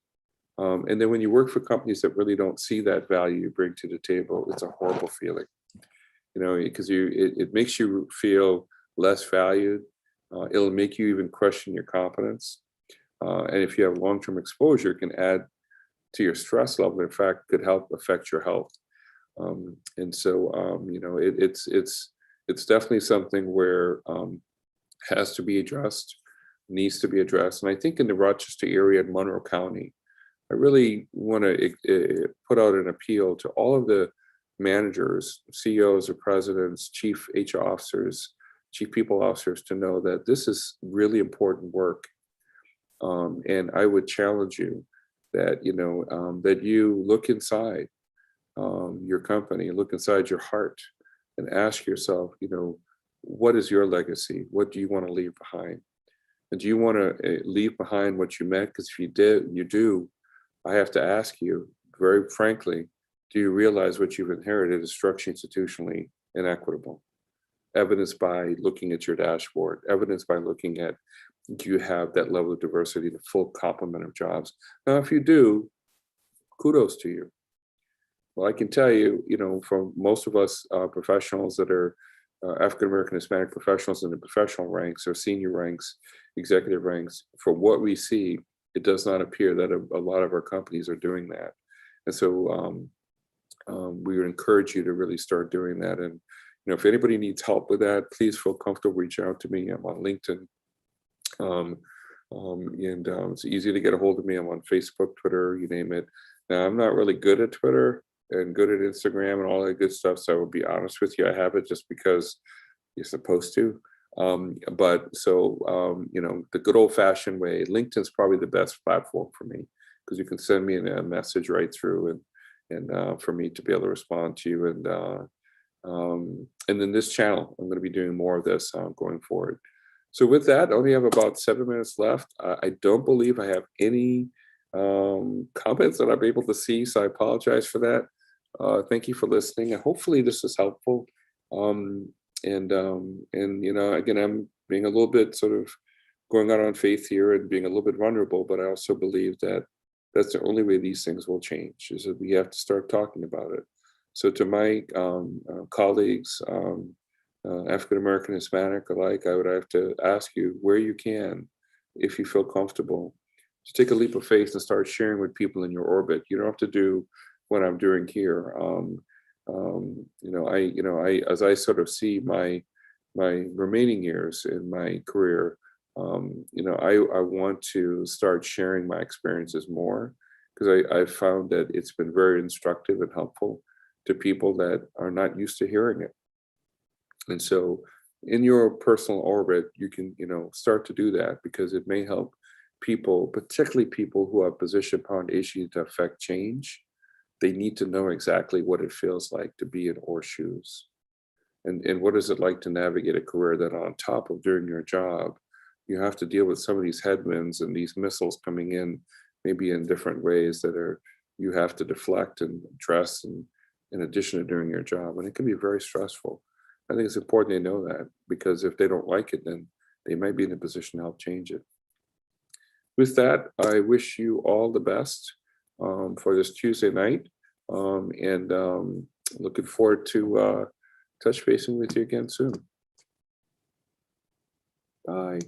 Speaker 1: And then when you work for companies that really don't see that value you bring to the table, it's a horrible feeling. Because it makes you feel less valued. It'll make you even question your competence. And if you have long-term exposure, it can add to your stress level. In fact, could help affect your health. And so, it's definitely something where has to be addressed, needs to be addressed. And I think in the Rochester area in Monroe County, I really want to put out an appeal to all of the managers, CEOs or presidents, chief HR officers, chief people officers to know that this is really important work. And I would challenge you that, that you look inside your company, look inside your heart and ask yourself, what is your legacy? What do you want to leave behind? And do you want to leave behind what you meant? Because if you do, I have to ask you very frankly, do you realize what you've inherited is structurally, institutionally inequitable? Evidenced by looking at your dashboard, evidenced by looking at, do you have that level of diversity, the full complement of jobs? Now, if you do, kudos to you. Well, I can tell you, from most of us professionals that are African American, Hispanic professionals in the professional ranks or senior ranks, executive ranks, for what we see, it does not appear that a lot of our companies are doing that. And so we would encourage you to really start doing that. And if anybody needs help with that, please feel comfortable reaching out to me. I'm on LinkedIn. It's easy to get a hold of me. I'm on Facebook, Twitter, you name it. Now, I'm not really good at Twitter and good at Instagram and all that good stuff. So I will be honest with you, I have it just because you're supposed to. The good old fashioned way, LinkedIn's probably the best platform for me because you can send me a message right through and for me to be able to respond to you. And then this channel, I'm going to be doing more of this going forward. So with that, I only have about 7 minutes left. I don't believe I have any comments that I'm able to see, so I apologize for that. Thank you for listening, and hopefully this is helpful. Again, I'm being a little bit sort of going out on faith here and being a little bit vulnerable, but I also believe that that's the only way these things will change, is that we have to start talking about it. So to my colleagues, African American, Hispanic alike, I would have to ask you where you can, if you feel comfortable, to take a leap of faith and start sharing with people in your orbit. You don't have to do what I'm doing here. As I sort of see my remaining years in my career, I want to start sharing my experiences more, because I've found that it's been very instructive and helpful to people that are not used to hearing it. And so in your personal orbit, you can, start to do that, because it may help people, particularly people who are positioned upon issues to affect change. They need to know exactly what it feels like to be in our shoes. And what is it like to navigate a career that, on top of doing your job, you have to deal with some of these headwinds and these missiles coming in, maybe in different ways that you have to deflect and address, and in addition to doing your job. And it can be very stressful. I think it's important they know that, because if they don't like it, then they might be in a position to help change it. With that, I wish you all the best for this Tuesday night, and looking forward to touch basing with you again soon. Bye.